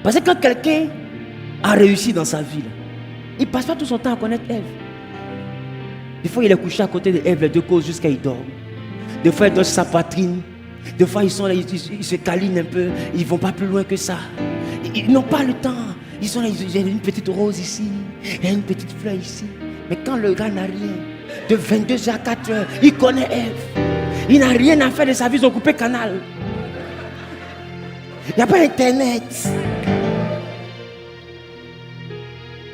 Parce que quand quelqu'un a réussi dans sa vie, il ne passe pas tout son temps à connaître Ève. Des fois, il est couché à côté de Ève, les deux causes, jusqu'à il dort. Des fois, il dort sur sa poitrine. Des fois, ils sont là, ils se câlinent un peu. Ils ne vont pas plus loin que ça. Ils n'ont pas le temps. Ils sont là, il y a une petite rose ici. Il y a une petite fleur ici. Mais quand le gars n'a rien, de 22h à 4h, il connaît Ève. Il n'a rien à faire de sa vie, ils ont coupé canal. Il n'y a pas Internet.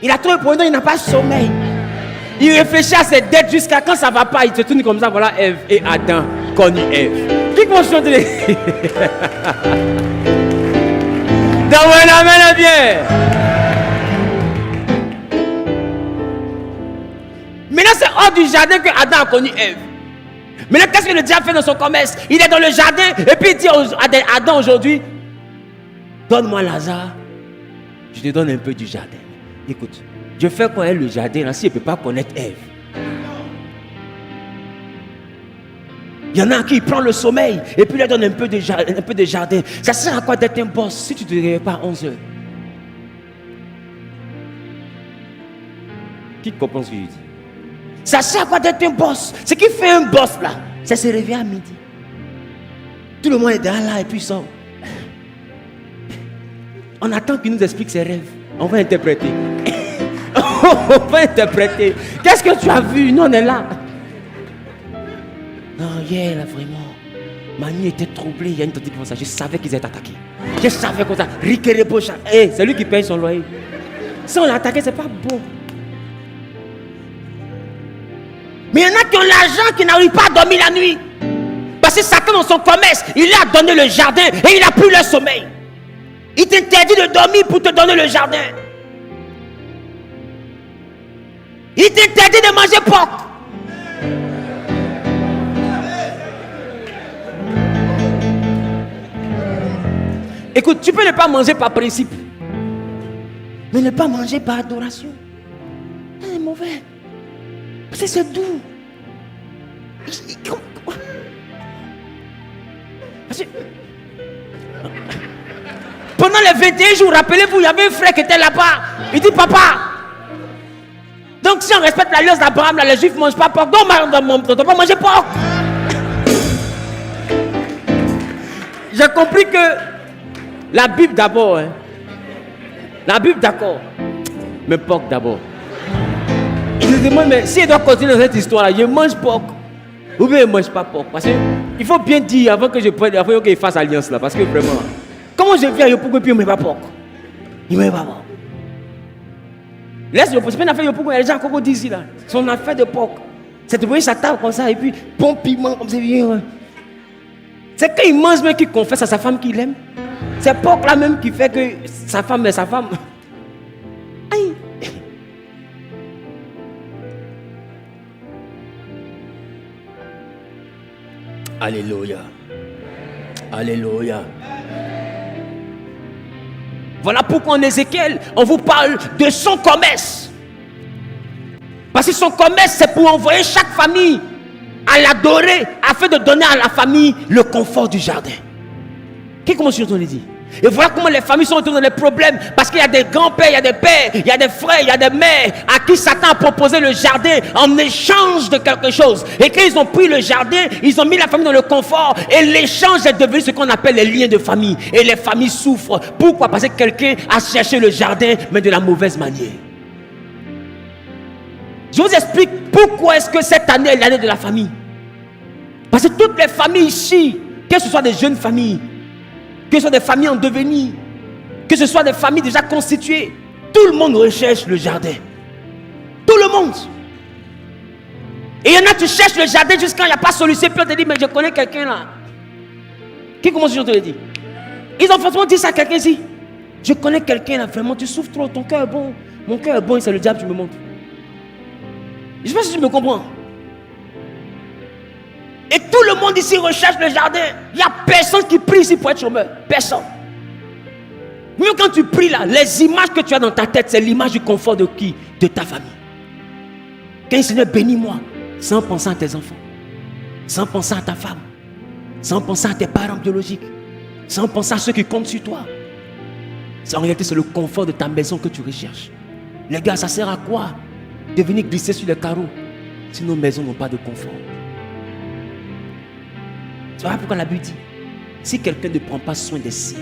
Il a trop de il n'a pas de sommeil. Il réfléchit à ses dettes jusqu'à quand ça ne va pas. Il se tourne comme ça, voilà Ève et Adam, connu Ève. Qui vont chanter? Donne-moi la main là bien. Maintenant c'est hors du jardin que Adam a connu Ève. Maintenant qu'est-ce que le diable fait dans son commerce? Il est dans le jardin et puis il dit à Adam aujourd'hui, donne-moi Lazare, je te donne un peu du jardin. Écoute, je fais connaître le jardin là, si je ne peux pas connaître Ève. Il y en a qui prend le sommeil et puis il leur donne un peu de jardin. Ça sert à quoi d'être un boss si tu ne te réveilles pas à 11h? Qui comprend ce que je dis? Ça sert à quoi d'être un boss? Ce qui fait un boss là, c'est se réveiller à midi. Tout le monde est derrière là et puis il sort. On attend qu'il nous explique ses rêves. On va interpréter. On va interpréter. Qu'est-ce que tu as vu? Nous on est là. Non, hier là vraiment, ma nuit était troublée. Il y a une tante qui fait ça. Je savais qu'ils étaient attaqués. Je savais comme ça. Riquet-Repocha. C'est lui qui paye son loyer. Si on l'a attaqué, c'est pas beau. Mais il y en a qui ont l'argent qui n'arrivent pas à dormir la nuit. Parce que Satan dans son commerce, il lui a donné le jardin et il n'a plus le sommeil. Il t'interdit de dormir pour te donner le jardin. Il t'interdit de manger porc. Écoute, tu peux ne pas manger par principe, mais ne pas manger par adoration. C'est mauvais. Parce que c'est doux. Parce que pendant les 21 jours, rappelez-vous, il y avait un frère qui était là-bas. Il dit, papa, donc si on respecte l'alliance d'Abraham, les juifs ne mangent pas porc. Donc on ne doit pas manger porc. J'ai compris que la Bible d'abord. Hein. La Bible d'accord. Mais porc d'abord. Je me demande, mais si elle doit continuer dans cette histoire-là, je mange porc. Ou bien je ne mange pas porc. Parce qu'il faut bien dire avant que je prenne, avant qu'il fasse alliance là. Parce que vraiment, comment je viens à Yopougo et puis il ne me met pas porc? Il ne me met pas porc. Laisse Yopougo, c'est pas une affaire Yopougo, il y a déjà encore d'ici là. Son affaire de porc. C'est de voir sa table comme ça et puis bon piment comme ça. C'est quand il mange même qu'il confesse à sa femme qu'il aime. C'est porc là même qui fait que sa femme est sa femme. Aïe. Alléluia. Alléluia. Voilà pourquoi en Ézéchiel, on vous parle de son commerce. Parce que son commerce, c'est pour envoyer chaque famille à l'adorer, afin de donner à la famille le confort du jardin. Qu'est-ce que je t'en ai dit? Et voilà comment les familles sont retournées dans les problèmes. Parce qu'il y a des grands-pères, il y a des pères, il y a des frères, il y a des mères à qui Satan a proposé le jardin en échange de quelque chose. Et quand ils ont pris le jardin, ils ont mis la famille dans le confort. Et l'échange est devenu ce qu'on appelle les liens de famille. Et les familles souffrent. Pourquoi? Parce que quelqu'un a cherché le jardin, mais de la mauvaise manière. Je vous explique pourquoi est-ce que cette année est l'année de la famille. Parce que toutes les familles ici, que ce soit des jeunes familles, que ce soit des familles en devenir, que ce soit des familles déjà constituées, tout le monde recherche le jardin. Tout le monde. Et il y en a, tu cherches le jardin jusqu'à il n'y a pas de solution. Puis on te dit, mais je connais quelqu'un là. Qui commence à te le dire? Ils ont forcément dit ça à quelqu'un ici. Je connais quelqu'un là, vraiment, tu souffres trop, ton cœur est bon. Mon cœur est bon et c'est le diable qui me montre. Je ne sais pas si tu me comprends. Et tout le monde ici recherche le jardin. Il n'y a personne qui prie ici pour être chômeur. Personne. Même quand tu pries là, les images que tu as dans ta tête, c'est l'image du confort de qui? De ta famille. Quand le Seigneur bénis-moi, sans penser à tes enfants, sans penser à ta femme, sans penser à tes parents biologiques, sans penser à ceux qui comptent sur toi. En réalité, c'est le confort de ta maison que tu recherches. Les gars, ça sert à quoi de venir glisser sur les carreaux si nos maisons n'ont pas de confort? Tu vois pourquoi la Bible dit, si quelqu'un ne prend pas soin des siens,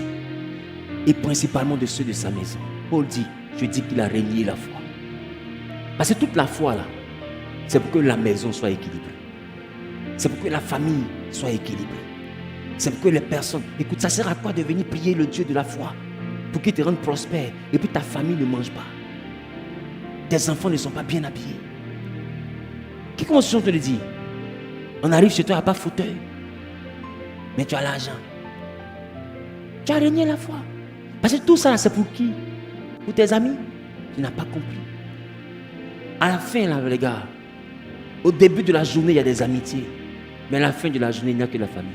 et principalement de ceux de sa maison, Paul dit, je dis qu'il a régné la foi. Parce que toute la foi là, c'est pour que la maison soit équilibrée. C'est pour que la famille soit équilibrée. C'est pour que les personnes... Écoute, ça sert à quoi de venir prier le Dieu de la foi pour qu'il te rende prospère et puis ta famille ne mange pas? Tes enfants ne sont pas bien habillés. Qui commence à te le dire? On arrive chez toi, il n'y a pas de fauteuil. Mais tu as l'argent. Tu as régné la foi. Parce que tout ça, c'est pour qui? Pour tes amis? Tu n'as pas compris. À la fin, là, les gars, au début de la journée, il y a des amitiés. Mais à la fin de la journée, il n'y a que la famille.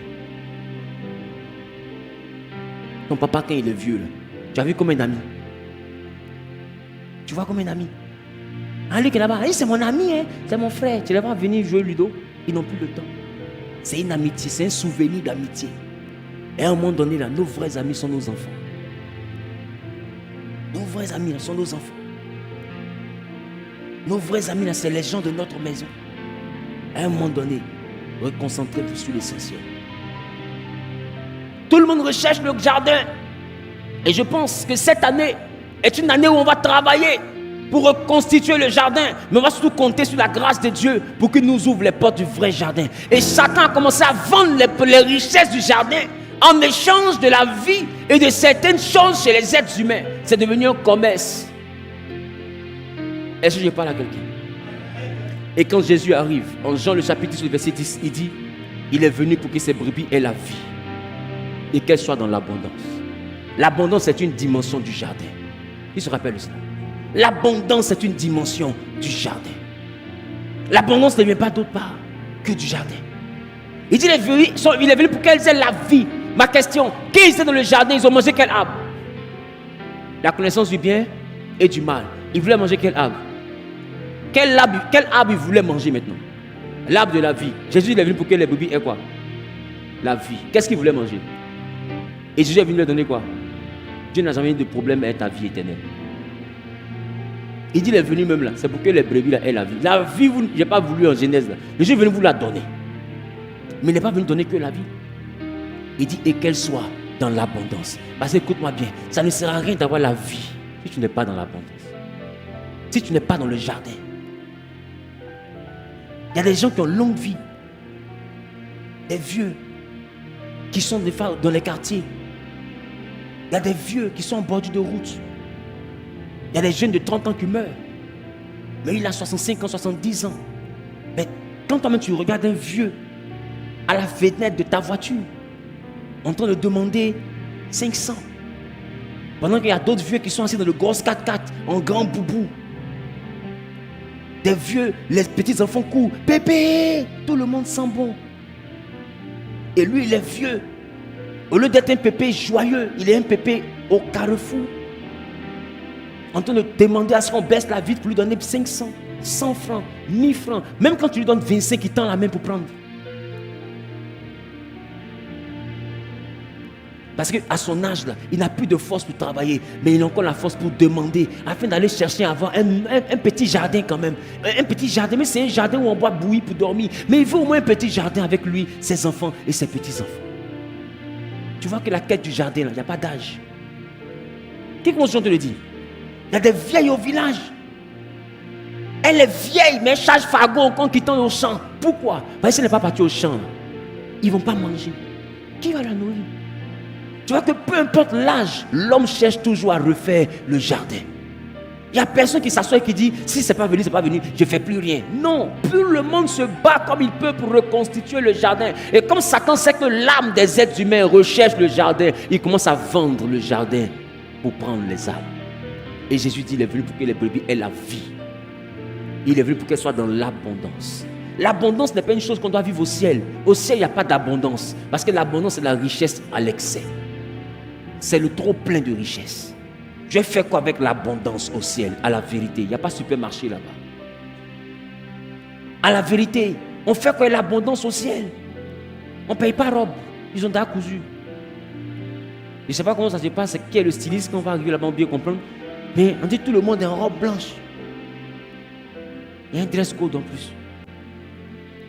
Ton papa, quand il est vieux, là, tu as vu combien d'amis? Tu vois combien d'amis? Un lui qui est là-bas, hey, c'est mon ami, hein? C'est mon frère. Tu les vois venir jouer Ludo. Ils n'ont plus le temps. C'est une amitié, c'est un souvenir d'amitié. Et à un moment donné, là, nos vrais amis sont nos enfants. Nos vrais amis, là, sont nos enfants. Nos vrais amis, là, c'est les gens de notre maison. À un moment donné, reconcentrez-vous sur l'essentiel. Tout le monde recherche le jardin. Et je pense que cette année est une année où on va travailler pour reconstituer le jardin. Mais on va surtout compter sur la grâce de Dieu pour qu'il nous ouvre les portes du vrai jardin. Et Satan a commencé à vendre les richesses du jardin en échange de la vie et de certaines choses chez les êtres humains. C'est devenu un commerce. Est-ce que je parle à quelqu'un? Et quand Jésus arrive, en Jean le chapitre 10, verset 10, il dit, il est venu pour que ses brebis aient la vie et qu'elles soient dans l'abondance. L'abondance, c'est une dimension du jardin. Qui se rappelle de cela? L'abondance, c'est une dimension du jardin. L'abondance ne vient pas d'autre part que du jardin. Il dit, il est venu pour qu'elles aient la vie. Ma question, quand ils étaient dans le jardin, ils ont mangé quel arbre? La connaissance du bien et du mal. Ils voulaient manger quel arbre? Quel arbre ils voulaient manger maintenant? L'arbre de la vie. Jésus il est venu pour que les brebis aient quoi? La vie. Qu'est-ce qu'ils voulaient manger? Et Jésus est venu leur donner quoi? Dieu n'a jamais eu de problème avec ta vie éternelle. Il dit, il est venu même là, c'est pour que les brebis là aient la vie. La vie, je n'ai pas voulu en Genèse là. Jésus est venu vous la donner. Mais il n'est pas venu donner que la vie. Il dit, et qu'elle soit dans l'abondance. Parce que écoute-moi bien, ça ne sert à rien d'avoir la vie si tu n'es pas dans l'abondance. Si tu n'es pas dans le jardin. Il y a des gens qui ont longue vie. Des vieux qui sont des fois dans les quartiers. Il y a des vieux qui sont en bordure de route. Il y a des jeunes de 30 ans qui meurent. Mais il a 65 ans, 70 ans. Mais quand toi-même tu regardes un vieux à la fenêtre de ta voiture, en train de demander 500. Pendant qu'il y a d'autres vieux qui sont assis dans le gros 4x4 en grand boubou. Des vieux, les petits enfants courent. Pépé, tout le monde sent bon. Et lui, il est vieux. Au lieu d'être un pépé joyeux, il est un pépé au carrefour. En train de demander à ce qu'on baisse la vitre pour lui donner 500, 100 francs, 1000 francs. Même quand tu lui donnes 25, il tend la main pour prendre. Parce qu'à son âge, là, il n'a plus de force pour travailler, mais il a encore la force pour demander, afin d'aller chercher à avoir un petit jardin quand même. Un petit jardin, mais c'est un jardin où on boit bouillie pour dormir. Mais il veut au moins un petit jardin avec lui, ses enfants et ses petits-enfants. Tu vois que la quête du jardin, là, il n'y a pas d'âge. Qu'est-ce qu'on te le dit? Il y a des vieilles au village. Elle est vieille, mais elle charge fardeau en quittant au champ. Pourquoi? Parce qu'elle n'est pas partie au champ. Ils ne vont pas manger. Qui va la nourrir? Tu vois que peu importe l'âge, l'homme cherche toujours à refaire le jardin. Il n'y a personne qui s'assoit et qui dit, si ce n'est pas venu, ce n'est pas venu, je ne fais plus rien. Non, plus le monde se bat comme il peut pour reconstituer le jardin. Et comme Satan sait que l'âme des êtres humains recherche le jardin, il commence à vendre le jardin pour prendre les âmes. Et Jésus dit, il est venu pour que les brebis aient la vie. Il est venu pour qu'elles soient dans l'abondance. L'abondance n'est pas une chose qu'on doit vivre au ciel. Au ciel, il n'y a pas d'abondance. Parce que l'abondance, c'est la richesse à l'excès. C'est le trop plein de richesse. Je vais faire quoi avec l'abondance au ciel? À la vérité, il n'y a pas de supermarché là-bas. À la vérité, on fait quoi avec l'abondance au ciel? On ne paye pas robe. Ils ont déjà cousu. Je ne sais pas comment ça se passe. Qui est le styliste qu'on va arriver là-bas, on bien comprendre. Mais on dit tout le monde est en robe blanche. Il y a un dress code en plus.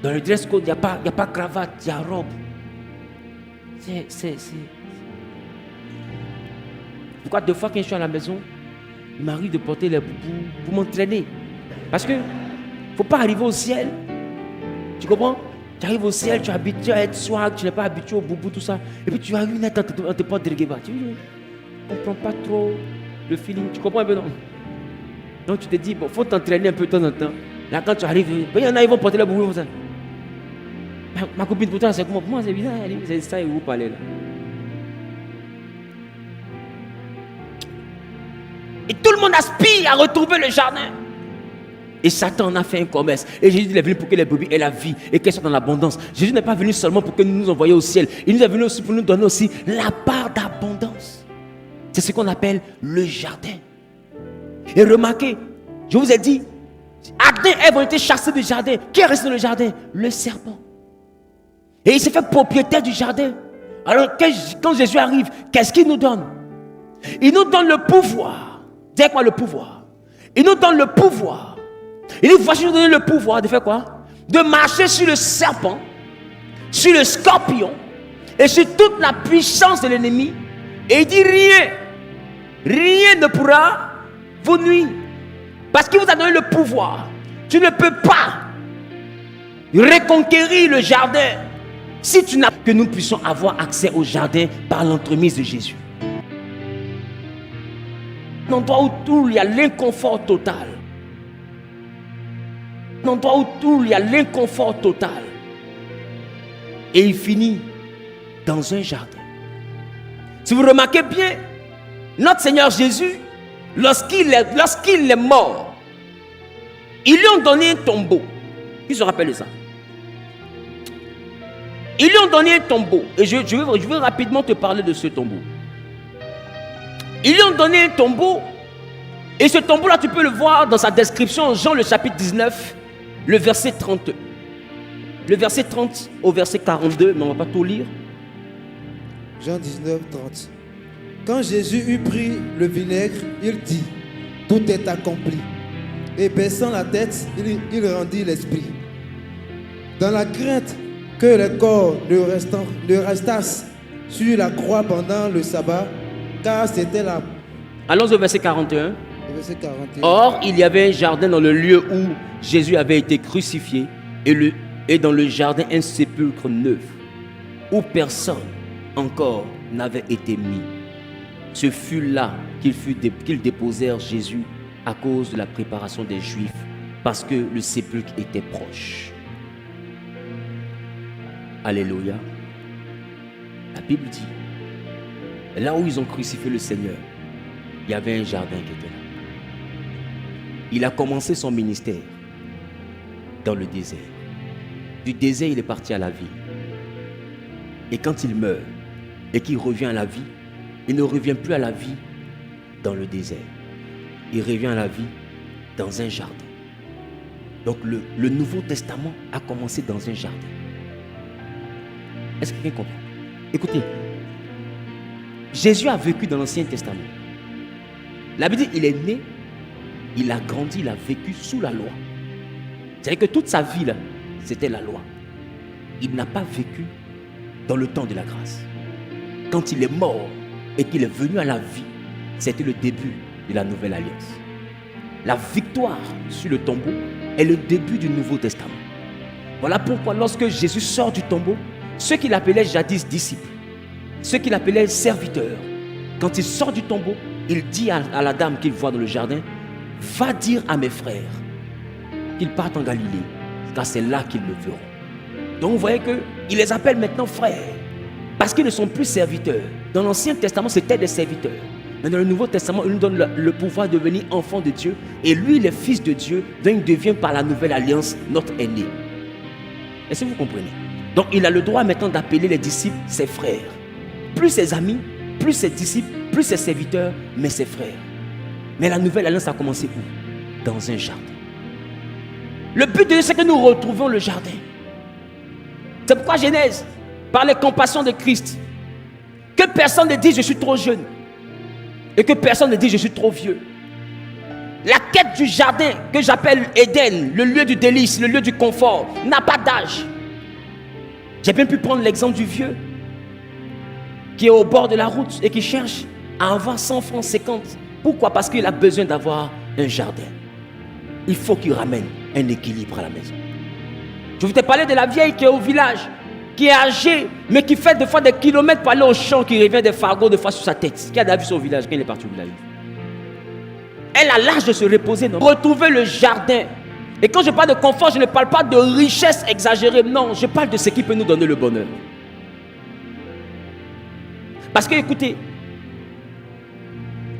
Dans le dress code, il n'y a pas cravate, il y a robe. C'est... Pourquoi deux fois quand je suis à la maison, il m'arrive de porter les boubous pour m'entraîner. Parce que il ne faut pas arriver au ciel. Tu comprends? Tu arrives au ciel, tu es habitué à être swag, tu n'es pas habitué au boubou, tout ça. Et puis tu arrives, on te porte de reggae. Tu ne comprends pas trop le feeling. Tu comprends un peu, non? Donc tu te dis, bon, il faut t'entraîner un peu de temps en temps. Là, quand tu arrives, il y en a, ils vont porter les boubous comme ça. Ma copine, pour toi, c'est comment? Pour moi, c'est bizarre. C'est ça, et vous parlez là. Et tout le monde aspire à retrouver le jardin. Et Satan en a fait un commerce. Et Jésus il est venu pour que les brebis aient la vie et qu'elles soient dans l'abondance. Jésus n'est pas venu seulement pour que nous nous envoyions au ciel. Il nous est venu aussi pour nous donner aussi la part d'abondance. C'est ce qu'on appelle le jardin. Et remarquez, je vous ai dit, Adam et Ève ont été chassés du jardin. Qui est resté dans le jardin? Le serpent. Et il s'est fait propriétaire du jardin. Alors quand Jésus arrive, qu'est-ce qu'il nous donne? Il nous donne le pouvoir. Dis quoi le pouvoir? Il nous donne le pouvoir. Il dit, voici, je vous donne le pouvoir de faire quoi? De marcher sur le serpent, sur le scorpion et sur toute la puissance de l'ennemi. Et il dit, rien ne pourra vous nuire. Parce qu'il vous a donné le pouvoir. Tu ne peux pas reconquérir le jardin si tu n'as pas que nous puissions avoir accès au jardin par l'entremise de Jésus. Un endroit où il y a l'inconfort total. Un endroit où il y a l'inconfort total. Et il finit dans un jardin. Si vous remarquez bien, notre Seigneur Jésus, lorsqu'il est mort, ils lui ont donné un tombeau. Qui se rappelle de ça? Ils lui ont donné un tombeau. Et je veux rapidement te parler de ce tombeau. Ils lui ont donné un tombeau. Et ce tombeau-là, tu peux le voir dans sa description en Jean le chapitre 19, le verset 30. Le verset 30 au verset 42, mais on ne va pas tout lire.
Jean 19, 30. Quand Jésus eut pris le vinaigre, il dit, tout est accompli. Et baissant la tête, il rendit l'esprit. Dans la crainte que les corps ne restassent sur la croix pendant le sabbat, car c'était la...
Allons au verset 41.
Verset 41.
Or, il y avait un jardin dans le lieu où Jésus avait été crucifié et dans le jardin un sépulcre neuf où personne encore n'avait été mis. Ce fut là qu'ils déposèrent Jésus à cause de la préparation des Juifs parce que le sépulcre était proche. Alléluia. La Bible dit, là où ils ont crucifié le Seigneur, il y avait un jardin qui était là. Il a commencé son ministère dans le désert. Du désert, il est parti à la vie. Et quand il meurt et qu'il revient à la vie, il ne revient plus à la vie dans le désert. Il revient à la vie dans un jardin. Donc le Nouveau Testament a commencé dans un jardin. Est-ce que quelqu'un comprend? Écoutez, Jésus a vécu dans l'Ancien Testament. La Bible dit, il est né, il a grandi, il a vécu sous la loi. C'est-à-dire que toute sa vie, là, c'était la loi. Il n'a pas vécu dans le temps de la grâce. Quand il est mort et qu'il est venu à la vie, c'était le début de la nouvelle alliance. La victoire sur le tombeau est le début du Nouveau Testament. Voilà pourquoi lorsque Jésus sort du tombeau, ceux qu'il appelait jadis disciples, ceux qu'il appelait serviteurs, quand il sort du tombeau, il dit à la dame qu'il voit dans le jardin, va dire à mes frères qu'ils partent en Galilée, car c'est là qu'ils le verront. Donc vous voyez qu'il les appelle maintenant frères, parce qu'ils ne sont plus serviteurs. Dans l'Ancien Testament, c'était des serviteurs. Mais dans le Nouveau Testament, il nous donne le pouvoir de devenir enfant de Dieu. Et lui, il est fils de Dieu, donc il devient par la nouvelle alliance notre aîné. Est-ce que vous comprenez? Donc il a le droit maintenant d'appeler les disciples ses frères. Plus ses amis, plus ses disciples, plus ses serviteurs, mais ses frères. Mais la nouvelle alliance a commencé où? Dans un jardin. Le but de Dieu, c'est que nous retrouvons le jardin. C'est pourquoi Genèse, par les compassions de Christ, que personne ne dise je suis trop jeune et que personne ne dise je suis trop vieux. La quête du jardin que j'appelle Éden, le lieu du délice, le lieu du confort, n'a pas d'âge. J'ai bien pu prendre l'exemple du vieux qui est au bord de la route et qui cherche à avoir 100 francs 50. Pourquoi? Parce qu'il a besoin d'avoir un jardin. Il faut qu'il ramène un équilibre à la maison. Je vous ai parlé de la vieille qui est au village, qui est âgée, mais qui fait des fois des kilomètres pour aller au champ, qui revient des fardeaux de fois sur sa tête. Qui a déjà vu son village quand il est parti au village? Elle a l'âge de se reposer, non? Retrouver le jardin. Et quand je parle de confort, je ne parle pas de richesse exagérée. Non, je parle de ce qui peut nous donner le bonheur. Parce que, écoutez,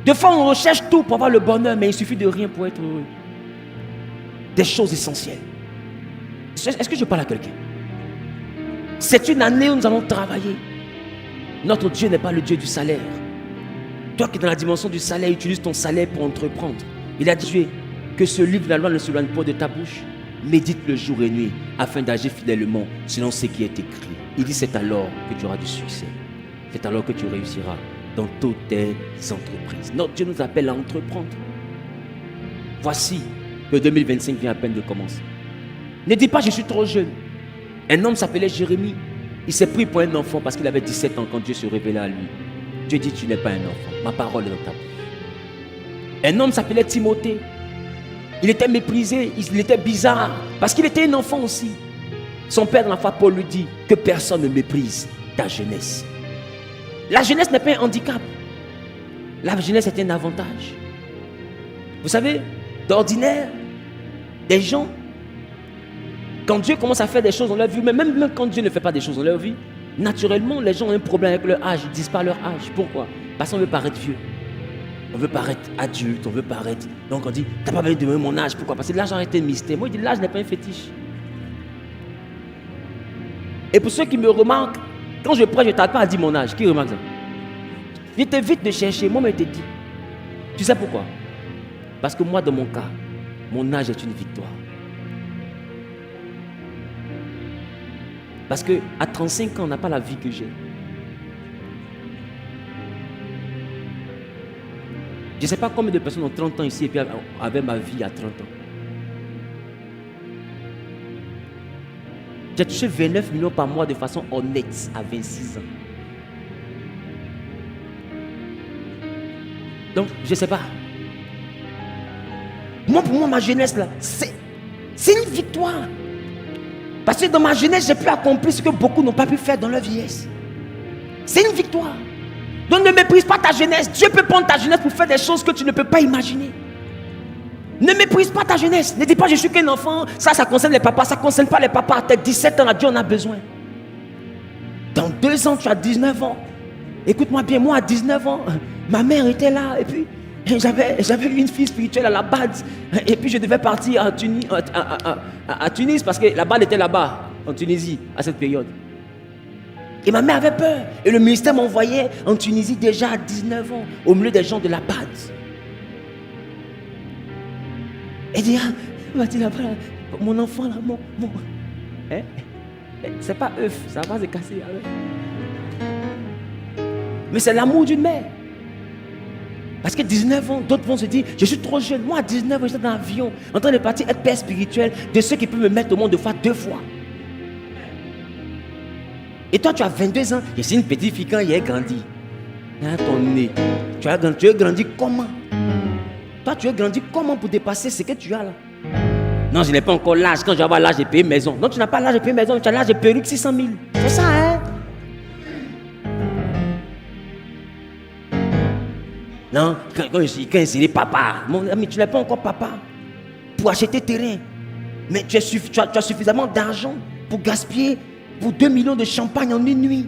des fois on recherche tout pour avoir le bonheur, mais il suffit de rien pour être heureux. Des choses essentielles. Est-ce que je parle à quelqu'un? C'est une année où nous allons travailler. Notre Dieu n'est pas le Dieu du salaire. Toi qui es dans la dimension du salaire, utilise ton salaire pour entreprendre. Il a dit que ce livre de la loi ne s'éloigne pas de ta bouche. Médite le jour et nuit afin d'agir fidèlement selon ce qui est écrit. Il dit c'est alors que tu auras du succès. C'est alors que tu réussiras dans toutes tes entreprises. Notre Dieu nous appelle à entreprendre. Voici que 2025 vient à peine de commencer. Ne dis pas je suis trop jeune. Un homme s'appelait Jérémie. Il s'est pris pour un enfant parce qu'il avait 17 ans quand Dieu se révélait à lui. Dieu dit tu n'es pas un enfant. Ma parole est dans ta bouche. Un homme s'appelait Timothée. Il était méprisé, il était bizarre parce qu'il était un enfant aussi. Son père dans la foi Paul lui dit que personne ne méprise ta jeunesse. La jeunesse n'est pas un handicap. La jeunesse est un avantage. Vous savez, d'ordinaire, des gens, quand Dieu commence à faire des choses dans leur vie, mais même quand Dieu ne fait pas des choses dans leur vie, naturellement, les gens ont un problème avec leur âge, ils disent pas leur âge. Pourquoi? Parce qu'on veut paraître vieux. On veut paraître adulte, on veut paraître... Donc on dit, t'as pas besoin de donner mon âge. Pourquoi? Parce que l'âge a été un mystère. Moi, je dis, l'âge n'est pas un fétiche. Et pour ceux qui me remarquent, quand je prêche, je ne t'arrête pas à dire mon âge. Qui remarque ça? Je t'évite de chercher. Moi, je te dis. Tu sais pourquoi? Parce que moi, dans mon cas, mon âge est une victoire. Parce qu'à 35 ans, on n'a pas la vie que j'ai. Je ne sais pas combien de personnes ont 30 ans ici et puis avaient ma vie à 30 ans. J'ai touché 29 millions par mois de façon honnête à 26 ans. Donc, je ne sais pas. Moi, pour moi, ma jeunesse, là, c'est une victoire. Parce que dans ma jeunesse, j'ai pu accomplir ce que beaucoup n'ont pas pu faire dans leur vieillesse. C'est une victoire. Donc ne méprise pas ta jeunesse. Dieu peut prendre ta jeunesse pour faire des choses que tu ne peux pas imaginer. Ne méprise pas ta jeunesse. Ne dis pas je suis qu'un enfant. Ça concerne les papas. Ça ne concerne pas les papas. Tu as 17 ans, là, Dieu en a besoin. Dans 2 ans, tu as 19 ans. Écoute-moi bien, moi à 19 ans, ma mère était là. Et puis, j'avais une fille spirituelle à la base. Et puis, je devais partir à Tunis parce que la base était là-bas, en Tunisie, à cette période. Et ma mère avait peur. Et le ministère m'envoyait en Tunisie déjà à 19 ans, au milieu des gens de la base. Et dit, mon enfant là, c'est pas œuf, ça va se casser. Mais c'est l'amour d'une mère. Parce que 19 ans, d'autres vont se dire, je suis trop jeune. Moi, à 19 ans, j'étais dans l'avion, en train de partir être père spirituel de ceux qui peuvent me mettre au monde deux fois. Et toi, tu as 22 ans. Je suis une petite fille quand il a grandi. Hein, ton nez. Tu as grandi comment? Toi, tu as grandi comment pour dépasser ce que tu as là? Non, je n'ai pas encore l'âge. Quand je vais avoir l'âge de payer maison. Non, tu n'as pas l'âge de payer maison. Tu as l'âge de perruque 600 000. C'est ça, hein? Non, quand je dis papa, mon ami, tu n'es pas encore papa pour acheter terrain. Mais tu as suffisamment d'argent pour gaspiller pour 2 millions de champagne en une nuit.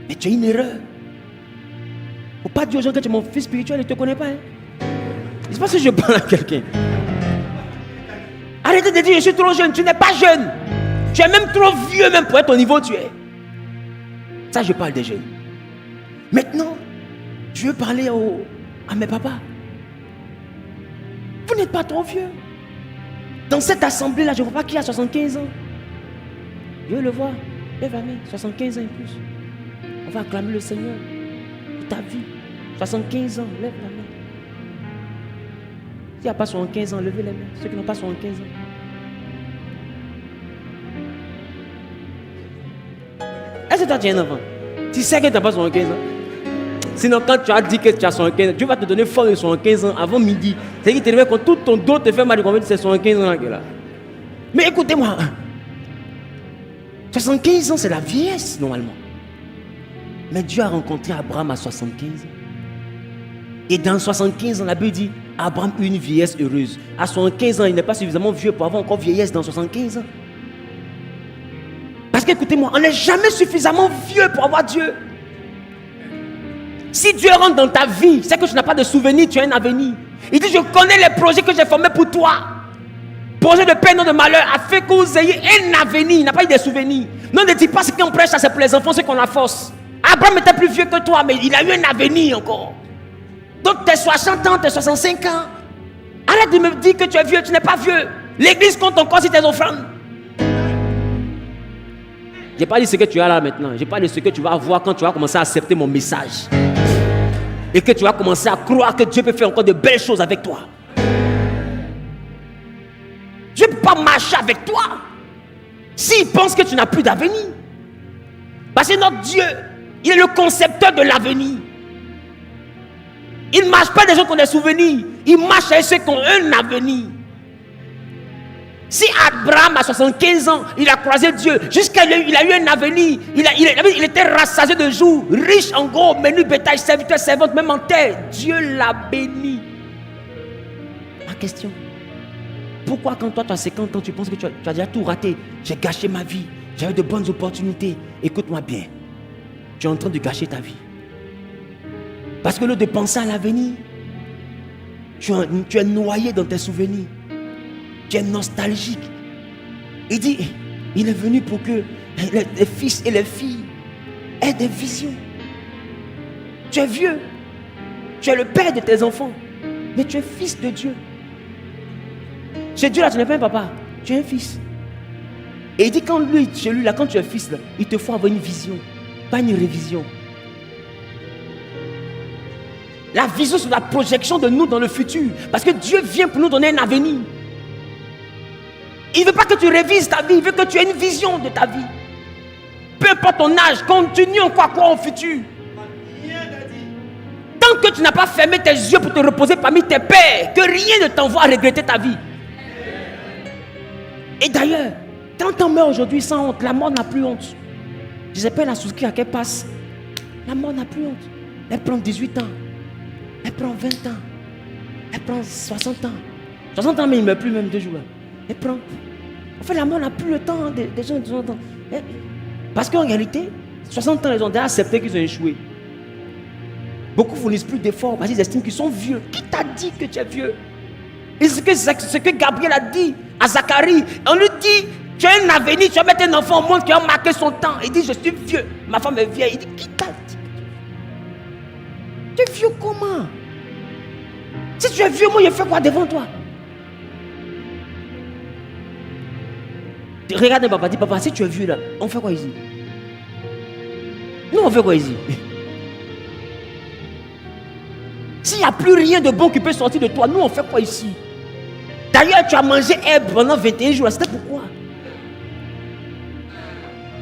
Mais tu as une erreur. Il ne faut pas dire aux gens que tu es mon fils spirituel, ils ne te connaissent pas. Hein? Je ne sais pas si je parle à quelqu'un. Arrêtez de dire je suis trop jeune. Tu n'es pas jeune. Tu es même trop vieux même pour être au niveau où tu es. Ça, je parle des jeunes. Maintenant, je veux parler à mes papas. Vous n'êtes pas trop vieux. Dans cette assemblée-là, je ne vois pas qui a 75 ans. Je veux le voir. Lève la main. 75 ans et plus. On va acclamer le Seigneur pour ta vie. 75 ans, lève la main. S'il n'y a pas 75 ans, levez les mains. Ceux qui n'ont pas 75 ans. Est-ce que toi tu es un enfant? Tu sais que tu n'as pas 75 ans. Sinon, quand tu as dit que tu as 75 ans, Dieu va te donner force de 75 ans avant midi. C'est qu'il te réveille quand tout ton dos te fait mal de convaincre que c'est 75 ans qui est là. Mais écoutez-moi. 75 ans, c'est la vieillesse normalement. Mais Dieu a rencontré Abraham à 75 ans. Et dans 75 ans, la Bible dit, Abraham eut une vieillesse heureuse. À 75 ans, il n'est pas suffisamment vieux pour avoir encore vieillesse dans 75 ans. Parce qu'écoutez-moi, on n'est jamais suffisamment vieux pour avoir Dieu. Si Dieu rentre dans ta vie, c'est que tu n'as pas de souvenirs, tu as un avenir. Il dit, je connais les projets que j'ai formés pour toi. Projet de paix, non de malheur, afin que vous ayez un avenir. Il n'a pas eu des souvenirs. Non, ne dis pas ce qu'on prêche, ça c'est pour les enfants, c'est qu'on a force. Abraham était plus vieux que toi, mais il a eu un avenir encore. Donc tes 60 ans, tes 65 ans. Arrête de me dire que tu es vieux, tu n'es pas vieux. L'église compte encore sur tes offrandes. Je n'ai pas dit ce que tu as là maintenant. Je parle de ce que tu vas avoir quand tu vas commencer à accepter mon message. Et que tu vas commencer à croire que Dieu peut faire encore de belles choses avec toi. Dieu ne peut pas marcher avec toi s'il pense que tu n'as plus d'avenir. Parce que notre Dieu, il est le concepteur de l'avenir. Il ne marche pas des gens qui ont des souvenirs. Il marche avec ceux qui ont un avenir. Si Abraham à 75 ans, il a croisé Dieu, jusqu'à il a eu un avenir, il était rassasié de jours, riche en gros, menu bétail, serviteur, servante, même en terre. Dieu l'a béni. Ma question, pourquoi quand toi tu as 50 ans, tu penses que tu as déjà tout raté? J'ai gâché ma vie, j'avais de bonnes opportunités. Écoute-moi bien, tu es en train de gâcher ta vie. Parce que au lieu de penser à l'avenir, tu es noyé dans tes souvenirs. Tu es nostalgique. Il dit, il est venu pour que les fils et les filles aient des visions. Tu es vieux. Tu es le père de tes enfants. Mais tu es fils de Dieu. Chez Dieu là, tu n'es pas un papa. Tu es un fils. Et il dit, chez lui là, quand tu es fils là, il te faut avoir une vision. Pas une révision. La vision, c'est la projection de nous dans le futur. Parce que Dieu vient pour nous donner un avenir. Il ne veut pas que tu révises ta vie, il veut que tu aies une vision de ta vie. Peu importe ton âge, continue en quoi au futur. Tant que tu n'as pas fermé tes yeux pour te reposer parmi tes pères, que rien ne t'envoie à regretter ta vie. Et d'ailleurs, quand on meurt aujourd'hui sans honte, la mort n'a plus honte. Je sais pas la souscrit à qu'elle passe. La mort n'a plus honte. Elle prend 18 ans. Elle prend 20 ans. Elle prend 60 ans. 60 ans, mais il ne meurt plus même 2 jours. Elle prend. En fait, la mort n'a plus le temps des gens de 60 ans. Parce qu'en réalité, 60 ans, ils ont déjà accepté qu'ils ont échoué. Beaucoup fournissent plus d'efforts parce qu'ils estiment qu'ils sont vieux. Qui t'a dit que tu es vieux? Et c'est ce que Gabriel a dit à Zacharie. On lui dit, tu as un avenir, tu vas mettre un enfant au monde qui a marqué son temps. Il dit, je suis vieux. Ma femme est vieille. Il dit, qui t'a dit? Tu es vieux comment? Si tu es vieux, moi je fais quoi devant toi? Regarde papa, dis papa, si tu es vieux là, on fait quoi ici? Nous, on fait quoi ici? S'il n'y a plus rien de bon qui peut sortir de toi, nous, on fait quoi ici? D'ailleurs, tu as mangé herbe pendant 21 jours. C'était pourquoi?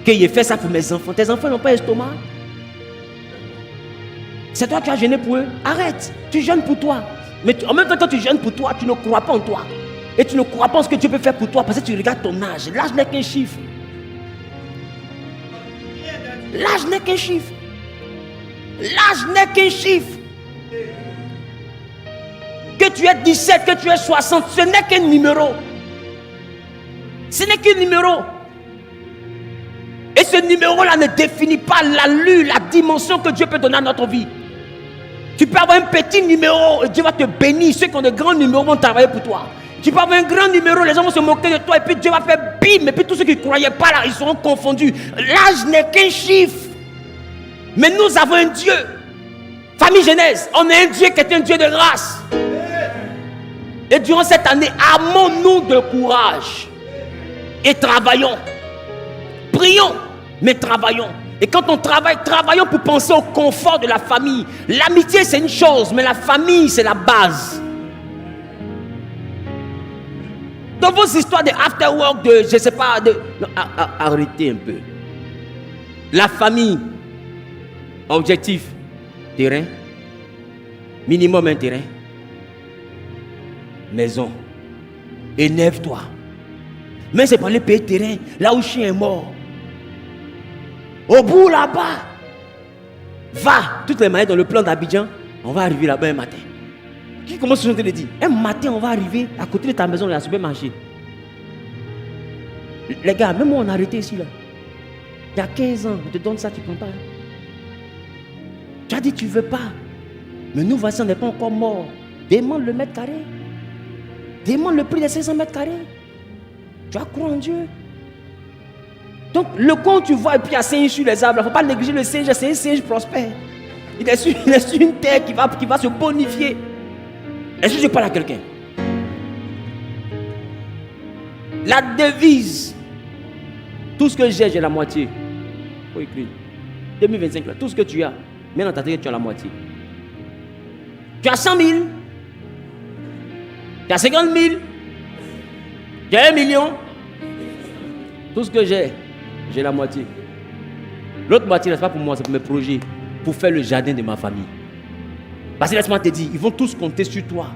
Que j'ai fait ça pour mes enfants. Tes enfants n'ont pas estomac. C'est toi qui as jeûné pour eux. Arrête. Tu jeûnes pour toi. Mais en même temps, quand tu jeûnes pour toi, tu ne crois pas en toi. Et tu ne crois pas en ce que Dieu peut faire pour toi parce que tu regardes ton âge. L'âge n'est qu'un chiffre. L'âge n'est qu'un chiffre. L'âge n'est qu'un chiffre. Que tu aies 17, que tu aies 60, ce n'est qu'un numéro. Ce n'est qu'un numéro. Et ce numéro-là ne définit pas l'allure, la dimension que Dieu peut donner à notre vie. Tu peux avoir un petit numéro et Dieu va te bénir. Ceux qui ont de grands numéros vont travailler pour toi. Tu peux avoir un grand numéro, les gens vont se moquer de toi et puis Dieu va faire bim. Et puis tous ceux qui ne croyaient pas là, ils seront confondus. L'âge n'est qu'un chiffre. Mais nous avons un Dieu. Famille Genèse, on a un Dieu qui est un Dieu de grâce. Et durant cette année, armons-nous de courage. Et travaillons. Prions, mais travaillons. Et quand on travaille, travaillons pour penser au confort de la famille. L'amitié, c'est une chose, mais la famille, c'est la base. Dans vos histoires de after-work, de, je ne sais pas, non, arrêtez un peu. La famille, objectif, terrain, minimum un terrain, maison, énerve-toi. Mais c'est pas le pays terrain, là où le chien est mort. Au bout là-bas, va, toutes les manières dans le plan d'Abidjan, on va arriver là-bas un matin. Qui commence à le dire? Un matin, on va arriver à côté de ta maison, il y a un supermarché. Les gars, même moi, on a arrêté ici là. Il y a 15 ans, on te donne ça, tu ne prends pas. Tu as dit tu ne veux pas. Mais nous, voici, on n'est pas encore morts. Demande le mètre carré. Demande le prix des 500 mètres carrés. Tu as cru en Dieu. Donc, le coin où tu vois, et puis il y a singe sur les arbres, il ne faut pas négliger le singe, c'est un singe prospère. Il est sur une terre qui va se bonifier. Est-ce que je parle à quelqu'un? La devise, tout ce que j'ai la moitié. Il faut écrire. 2025, là, tout ce que tu as, mets dans ta tête que tu as la moitié. Tu as 100 000, tu as 50 000, tu as 1 million. Tout ce que j'ai la moitié. L'autre moitié, ce n'est pas pour moi, c'est pour mes projets, pour faire le jardin de ma famille. Parce que laisse-moi te dire, ils vont tous compter sur toi,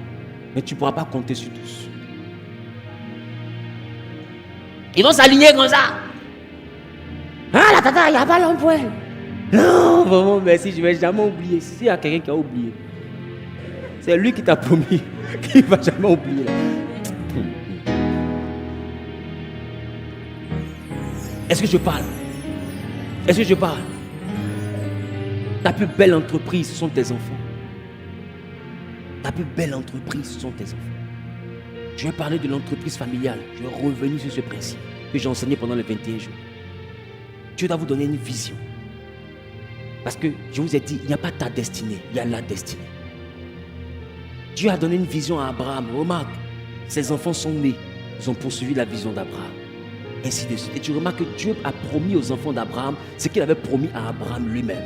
mais tu ne pourras pas compter sur tous. Ils vont s'aligner comme ça. Ah, la tata, il n'y a pas l'emploi. Non, vraiment, merci, je ne vais jamais oublier. S'il y a quelqu'un qui a oublié, c'est lui qui t'a promis qu'il ne va jamais oublier. Est-ce que je parle? Est-ce que je parle? Ta plus belle entreprise, ce sont tes enfants. Ta plus belle entreprise, ce sont tes enfants. Je vais parler de l'entreprise familiale. Je vais revenir sur ce principe que j'ai enseigné pendant les 21 jours. Dieu doit vous donner une vision. Parce que je vous ai dit, il n'y a pas ta destinée, il y a la destinée. Dieu a donné une vision à Abraham. Remarque, ses enfants sont nés. Ils ont poursuivi la vision d'Abraham. Ainsi de suite. Et tu remarques que Dieu a promis aux enfants d'Abraham ce qu'il avait promis à Abraham lui-même.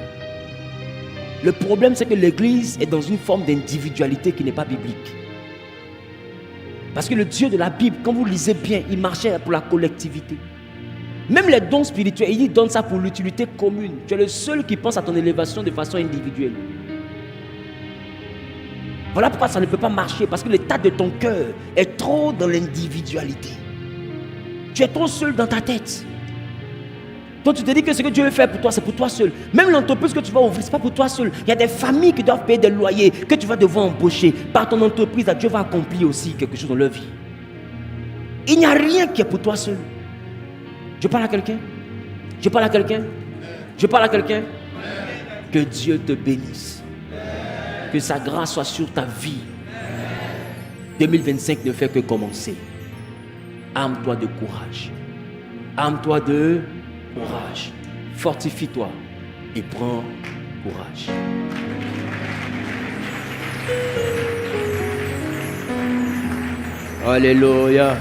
Le problème, c'est que l'Église est dans une forme d'individualité qui n'est pas biblique. Parce que le Dieu de la Bible, quand vous lisez bien, il marchait pour la collectivité. Même les dons spirituels, il donne ça pour l'utilité commune. Tu es le seul qui pense à ton élévation de façon individuelle. Voilà pourquoi ça ne peut pas marcher. Parce que l'état de ton cœur est trop dans l'individualité. Tu es trop seul dans ta tête. Donc tu te dis que ce que Dieu veut faire pour toi, c'est pour toi seul. Même l'entreprise que tu vas ouvrir, ce n'est pas pour toi seul. Il y a des familles qui doivent payer des loyers, que tu vas devoir embaucher. Par ton entreprise, Dieu va accomplir aussi quelque chose dans leur vie. Il n'y a rien qui est pour toi seul. Je parle à quelqu'un? Je parle à quelqu'un? Je parle à quelqu'un? Que Dieu te bénisse. Que sa grâce soit sur ta vie. 2025 ne fait que commencer. Arme-toi de courage. Arme-toi de courage. Fortifie-toi et prends courage. Alléluia.